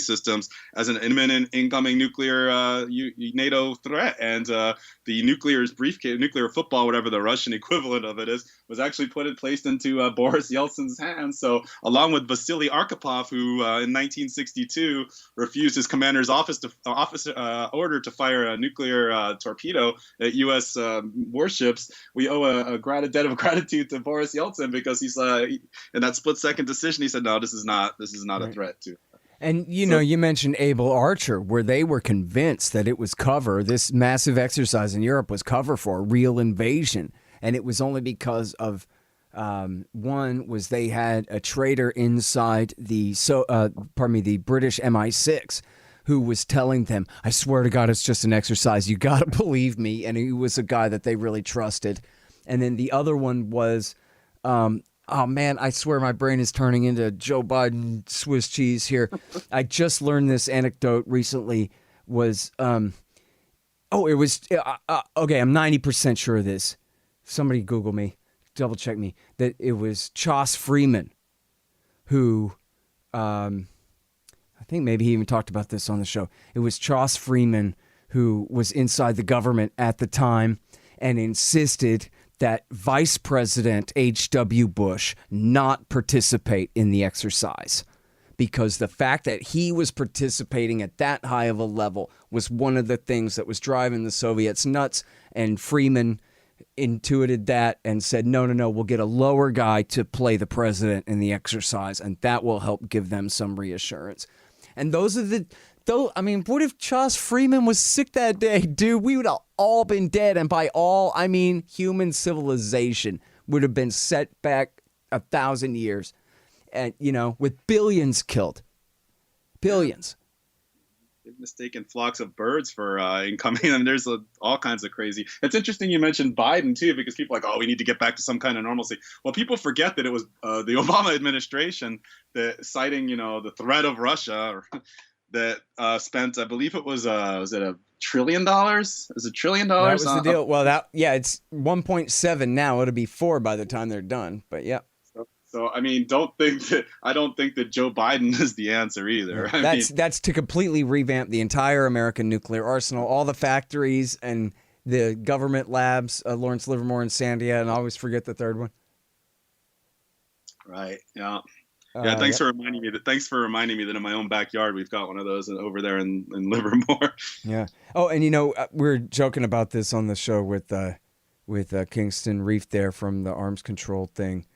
systems as an imminent incoming nuclear NATO threat. And the nuclear football, whatever the Russian equivalent of it is, was actually placed into Boris Yeltsin's hands. So along with Vasily Arkhipov, who in 1962 refused his commander's order to fire a nuclear torpedo at U.S. warships, we owe a debt of gratitude to Boris Yeltsin, because he's in that split-second decision, he said, no, this is not a threat to. And, you know, you mentioned Able Archer, where they were convinced that it was cover. This massive exercise in Europe was cover for a real invasion. And it was only because of one was they had a traitor inside the British MI6 who was telling them, I swear to God, it's just an exercise. You got to believe me. And he was a guy that they really trusted. And then the other one was, oh man, I swear my brain is turning into Joe Biden Swiss cheese here. I just learned this anecdote recently was, okay, I'm 90% sure of this. Somebody Google me, double check me, that it was Chas Freeman who, I think maybe he even talked about this on the show. It was Chas Freeman who was inside the government at the time and insisted that Vice President H.W. Bush not participate in the exercise, because the fact that he was participating at that high of a level was one of the things that was driving the Soviets nuts. And Freeman intuited that and said, no, we'll get a lower guy to play the president in the exercise, and that will help give them some reassurance. And what if Chas Freeman was sick that day, dude? We would have all been dead. And by all, I mean human civilization would have been set back 1,000 years. And, you know, with billions killed. Billions. They've mistaken flocks of birds for incoming. I mean, there's all kinds of crazy. It's interesting you mentioned Biden, too, because people are like, we need to get back to some kind of normalcy. Well, people forget that it was the Obama administration that, citing, you know, the threat of Russia, that spent, I believe it was it $1 trillion? Is it $1 trillion? That was the deal. Well, it's 1.7 now. It'll be 4 by the time they're done. But yeah. So I mean, I don't think that Joe Biden is the answer either. That's to completely revamp the entire American nuclear arsenal, all the factories and the government labs, Lawrence Livermore and Sandia, and I always forget the third one. Right. Yeah. Yeah. Thanks for reminding me that in my own backyard we've got one of those over there in Livermore. Yeah. Oh, and you know, we're joking about this on the show with with Kingston Reef there from the arms control thing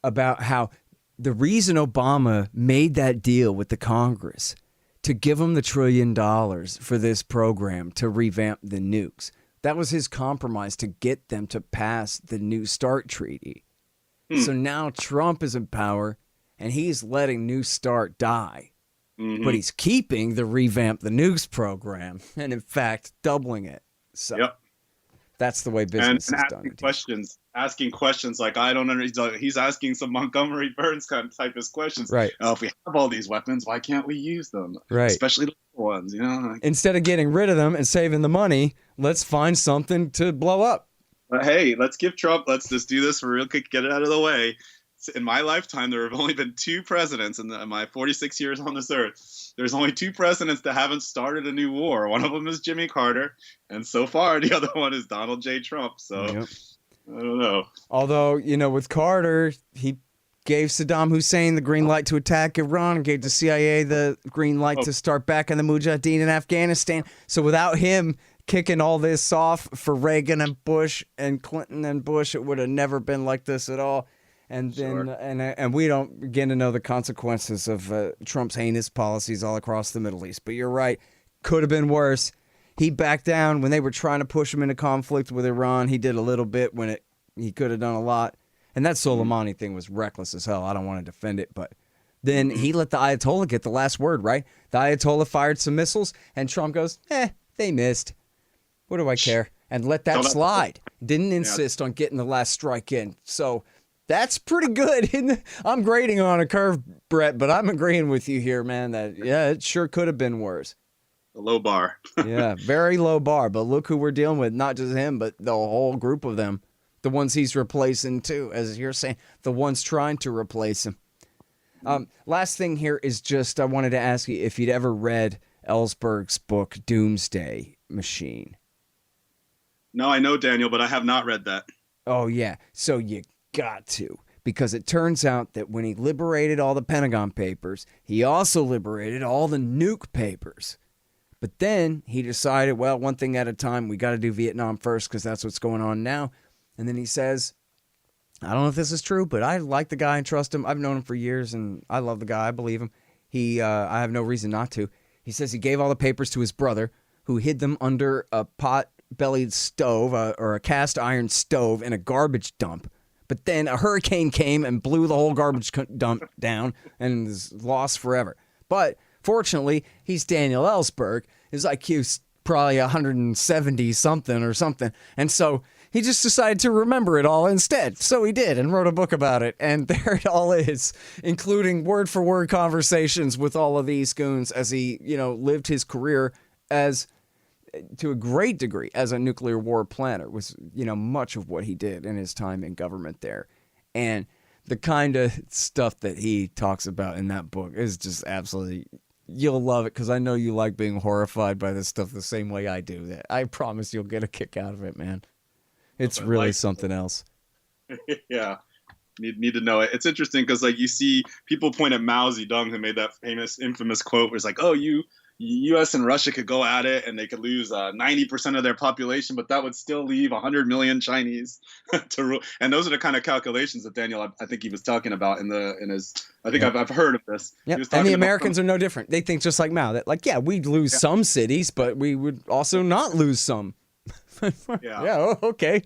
about how the reason Obama made that deal with the Congress to give him the $1 trillion for this program to revamp the nukes, that was his compromise to get them to pass the New START treaty. So now Trump is in power and he's letting New START die. But he's keeping the revamp the nukes program and, in fact, doubling it. So that's the way business is done. Asking questions like, I don't understand. He's asking some Montgomery Burns kind of type of questions. Right. If we have all these weapons, why can't we use them? Right. Especially the little ones, you know? Instead of getting rid of them and saving the money, let's find something to blow up. But hey, let's just do this for real quick, get it out of the way. In my lifetime, there have only been 2 presidents in my 46 years on this earth. There's only 2 presidents that haven't started a new war. One of them is Jimmy Carter, and so far the other one is Donald J. Trump. So I don't know. Although, with Carter, he gave Saddam Hussein the green light to attack Iran and gave the CIA the green light to start backing the Mujahideen in Afghanistan. So without him kicking all this off for Reagan and Bush and Clinton and Bush, it would have never been like this at all. And then, and we don't begin to know the consequences of Trump's heinous policies all across the Middle East. But you're right, could have been worse. He backed down when they were trying to push him into conflict with Iran. He did a little bit when he could have done a lot. And that Soleimani thing was reckless as hell. I don't want to defend it, but then he let the Ayatollah get the last word, right? The Ayatollah fired some missiles, and Trump goes, they missed. What do I care? And let that slide. Didn't insist on getting the last strike in. So that's pretty good. I'm grading on a curve, Brett, but I'm agreeing with you here, man, that, it sure could have been worse. A low bar. Yeah, very low bar. But look who we're dealing with. Not just him, but the whole group of them. The ones he's replacing, too, as you're saying. The ones trying to replace him. Last thing here is just I wanted to ask you if you'd ever read Ellsberg's book, Doomsday Machine. No, I know, Daniel, but I have not read that. Oh, yeah. So you got to. Because it turns out that when he liberated all the Pentagon papers, he also liberated all the nuke papers. But then he decided, well, one thing at a time, we got to do Vietnam first because that's what's going on now. And then he says, I don't know if this is true, but I like the guy and trust him. I've known him for years, and I love the guy. I believe him. I have no reason not to. He says he gave all the papers to his brother, who hid them under a pot-bellied stove or a cast iron stove in a garbage dump. But then a hurricane came and blew the whole garbage dump down and is lost forever. But fortunately, he's Daniel Ellsberg. His IQ's probably 170 something or something. And so he just decided to remember it all instead. So he did and wrote a book about it. And there it all is, including word for word conversations with all of these goons as he, lived his career to a great degree as a nuclear war planner was, much of what he did in his time in government there. And the kind of stuff that he talks about in that book is just absolutely, you'll love it because I know you like being horrified by this stuff the same way I do. That I promise you'll get a kick out of it, man. It's really something else. Yeah. Need to know it. It's interesting because you see people point at Mao Zedong, who made that infamous quote where it's like, oh, U.S. and Russia could go at it and they could lose 90% of their population, but that would still leave 100 million Chinese to rule. And those are the kind of calculations that Daniel, I think he was talking about in his. I think I've heard of this. Yep. And the Americans are no different. They think just like Mao that we'd lose some cities, but we would also not lose some. Okay.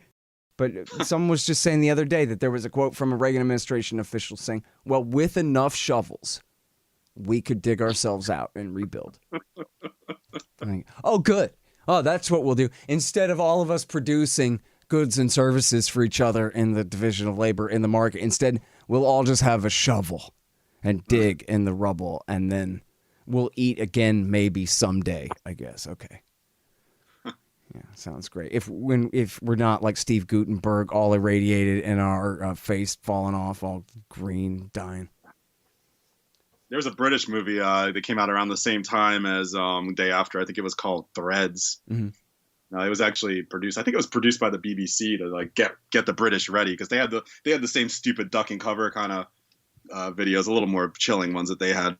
But someone was just saying the other day that there was a quote from a Reagan administration official saying, well, with enough shovels, we could dig ourselves out and rebuild. Oh, good. Oh, that's what we'll do. Instead of all of us producing goods and services for each other in the division of labor in the market, instead, we'll all just have a shovel and dig in the rubble, and then we'll eat again maybe someday, I guess. Okay. Yeah, sounds great. If we're not like Steve Gutenberg, all irradiated and our face falling off, all green, dying. There was a British movie that came out around the same time as Day After. I think it was called Threads. Mm-hmm. It was actually produced. I think it was produced by the BBC to get the British ready because they had the same stupid duck and cover kind of videos, a little more chilling ones that they had.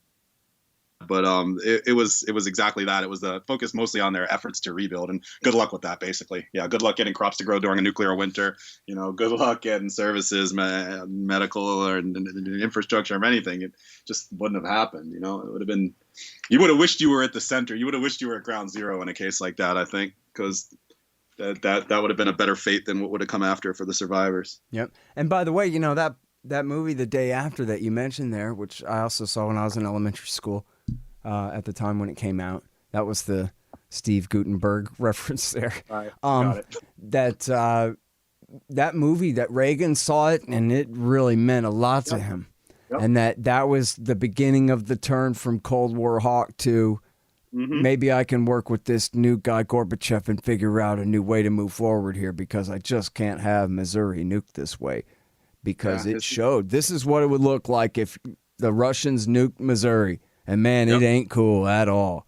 But it was exactly that. It was the focus mostly on their efforts to rebuild, and good luck with that. Basically, yeah, good luck getting crops to grow during a nuclear winter. Good luck getting services, medical or infrastructure or anything. It just wouldn't have happened. It would have been. You would have wished you were at the center. You would have wished you were at ground zero in a case like that. I think because that would have been a better fate than what would have come after for the survivors. Yep. And by the way, that movie The Day After that you mentioned there, which I also saw when I was in elementary school. At the time when it came out, that was the Steve Guttenberg reference there. Right, got it. That movie, that Reagan saw it, and it really meant a lot to him. Yep. And that was the beginning of the turn from Cold War hawk to maybe I can work with this new guy Gorbachev and figure out a new way to move forward here, because I just can't have Missouri nuked this way, because it showed this is what it would look like if the Russians nuked Missouri. And man, it ain't cool at all.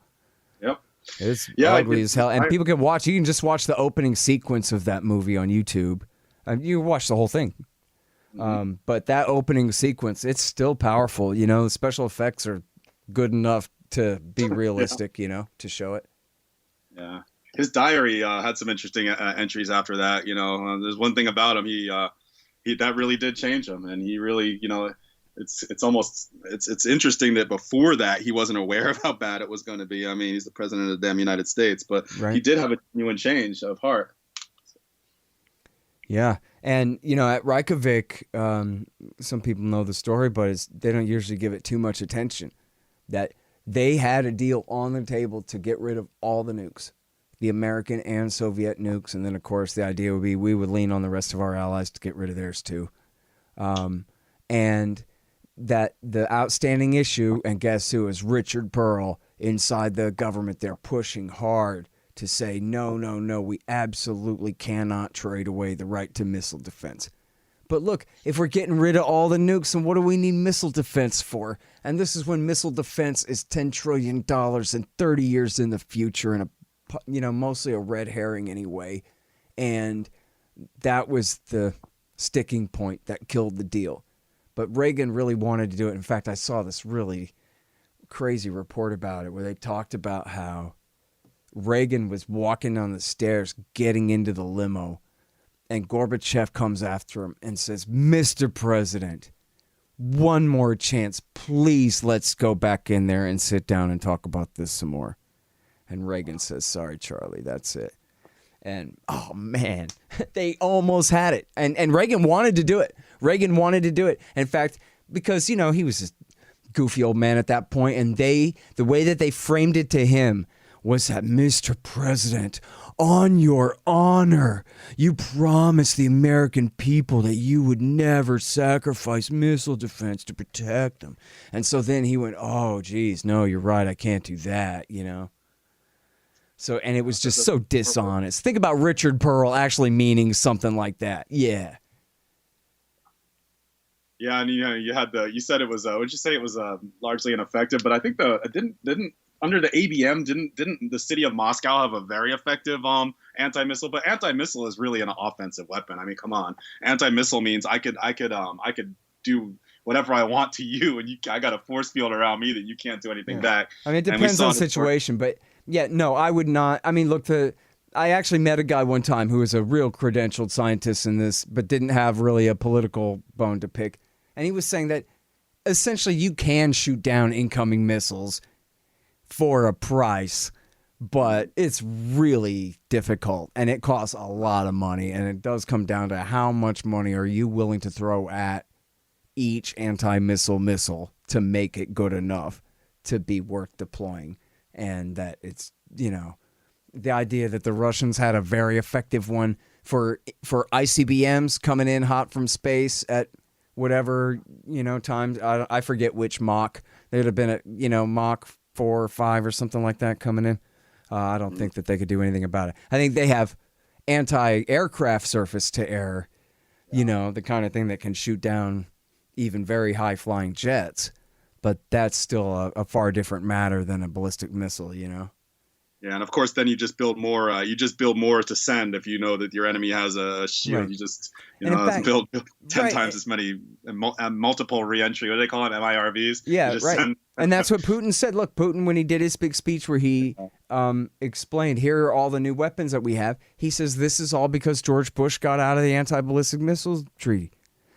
Yep. It's ugly as hell. And people can watch. You can just watch the opening sequence of that movie on YouTube. You watch the whole thing. But that opening sequence, it's still powerful. The special effects are good enough to be realistic, to show it. Yeah. His diary had some interesting entries after that. There's one thing about him. He that really did change him. And he really, it's interesting that before that he wasn't aware of how bad it was going to be. I mean, he's the president of the damn United States, but he did have a genuine change of heart. Yeah. And, at Reykjavik, some people know the story, but they don't usually give it too much attention, that they had a deal on the table to get rid of all the nukes, the American and Soviet nukes. And then, of course, the idea would be we would lean on the rest of our allies to get rid of theirs too. And that the outstanding issue, and guess who, is Richard Pearl inside the government. They're pushing hard to say, no, we absolutely cannot trade away the right to missile defense. But look, if we're getting rid of all the nukes, then what do we need missile defense for? And this is when missile defense is $10 trillion and 30 years in the future, and mostly a red herring anyway. And that was the sticking point that killed the deal. But Reagan really wanted to do it. In fact, I saw this really crazy report about it where they talked about how Reagan was walking down the stairs, getting into the limo, and Gorbachev comes after him and says, "Mr. President, one more chance. Please, let's go back in there and sit down and talk about this some more." And Reagan says, "Sorry, Charlie, that's it." And, oh, man, they almost had it. And Reagan wanted to do it. In fact, because, he was a goofy old man at that point, and the way that they framed it to him was that, "Mr. President, on your honor, you promised the American people that you would never sacrifice missile defense to protect them." And so then he went, "Oh, geez, no, you're right. I can't do that, So, and it was just so dishonest. Think about Richard Pearl actually meaning something like that. Yeah. Yeah, and you said it was would you say it was largely ineffective, but I think didn't under the ABM didn't the city of Moscow have a very effective anti-missile? But anti-missile is really an offensive weapon. I mean, come on. Anti-missile means I could do whatever I want to you, and I got a force field around me that you can't do anything back. I mean, it depends on the situation, but yeah, no, I would not. I mean, look, I actually met a guy one time who was a real credentialed scientist in this, but didn't have really a political bone to pick. And he was saying that essentially you can shoot down incoming missiles for a price, but it's really difficult and it costs a lot of money. And it does come down to how much money are you willing to throw at each anti-missile missile to make it good enough to be worth deploying. And that it's, the idea that the Russians had a very effective one for ICBMs coming in hot from space at whatever, times. I forget which Mach. There'd have been Mach 4 or 5 or something like that coming in. I don't think that they could do anything about it. I think they have anti-aircraft surface to air, the kind of thing that can shoot down even very high flying jets. But that's still a far different matter than a ballistic missile, Yeah, Yeah, and of course, then you just build more. You just build more to send if you know that your enemy has a shield. Right. You just Fact, build 10 right. times as many multiple reentry. What do they call it? MIRVs. Yeah, just right. And that's what Putin said. Look, Putin, when he did his big speech where he explained, here are all the new weapons that we have. He says this is all because George Bush got out of the anti-ballistic missiles treaty.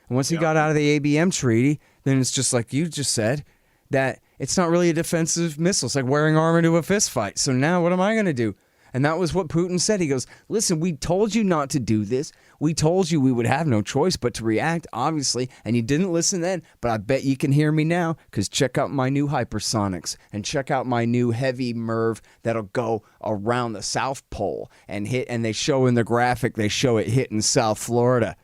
And once he got out of the ABM treaty, then it's just like you just said, that it's not really a defensive missile. It's like wearing armor to a fist fight. So now what am I going to do? And that was what Putin said. He goes, listen, we told you not to do this. We told you we would have no choice but to react, obviously, and you didn't listen then, but I bet you can hear me now, because check out my new hypersonics and check out my new heavy MIRV that'll go around the South Pole and hit, and they show in the graphic, they show it hitting South Florida,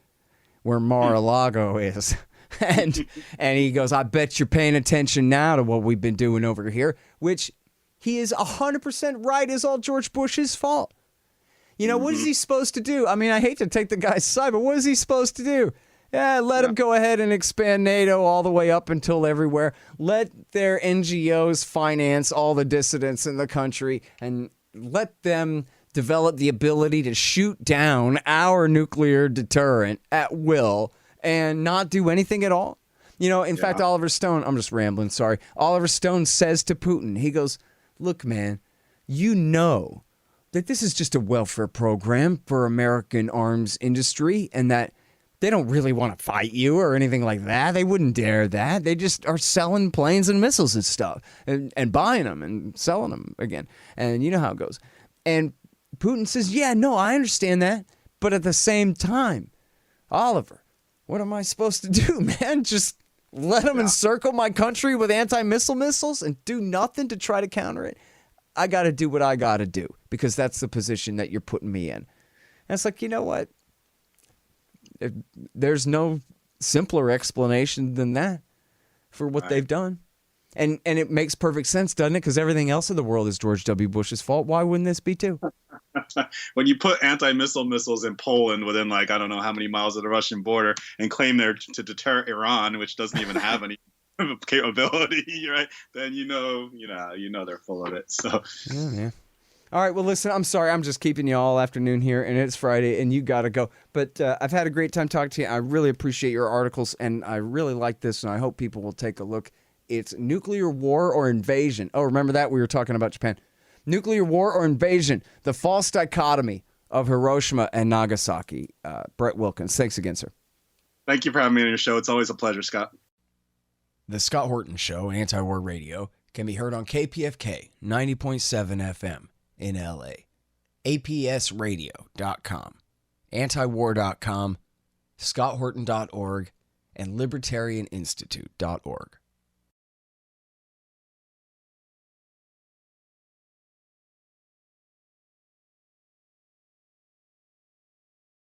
where Mar-a-Lago is. And he goes, I bet you're paying attention now to what we've been doing over here, which he is 100% right, is all George Bush's fault. You know, what is he supposed to do? I mean, I hate to take the guy's side, but what is he supposed to do? Yeah, let him go ahead and expand NATO all the way up until everywhere. Let their NGOs finance all the dissidents in the country and let them develop the ability to shoot down our nuclear deterrent at will and not do anything at all. You know, in fact, Oliver Stone, I'm just rambling, sorry. Oliver Stone says to Putin, he goes, look, man, you know that this is just a welfare program for American arms industry and that they don't really want to fight you or anything like that. They wouldn't dare that. They just are selling planes and missiles and stuff and buying them and selling them again. And you know how it goes. And Putin says, yeah, no, I understand that. But at the same time, Oliver, what am I supposed to do, man? Just let them encircle my country with anti-missile missiles and do nothing to try to counter it? I got to do what I got to do because that's the position that you're putting me in. And it's like, you know what? There's no simpler explanation than that for what they've done. And it makes perfect sense, doesn't it? Because everything else in the world is George W. Bush's fault. Why wouldn't this be too? When you put anti-missile missiles in Poland within, like, I don't know how many miles of the Russian border and claim they're to deter Iran, which doesn't even have any capability, right? Then you know they're full of it. So yeah. All right, well, listen, I'm sorry. I'm just keeping you all afternoon here, and it's Friday, and you got to go. But I've had a great time talking to you. I really appreciate your articles, and I really like this, and I hope people will take a look. It's Nuclear War or Invasion. Oh, remember that? We were talking about Japan. Nuclear War or Invasion, the false dichotomy of Hiroshima and Nagasaki. Brett Wilkins, thanks again, sir. Thank you for having me on your show. It's always a pleasure, Scott. The Scott Horton Show, Anti-War Radio, can be heard on KPFK 90.7 FM in LA, APSradio.com, antiwar.com, scotthorton.org, and libertarianinstitute.org.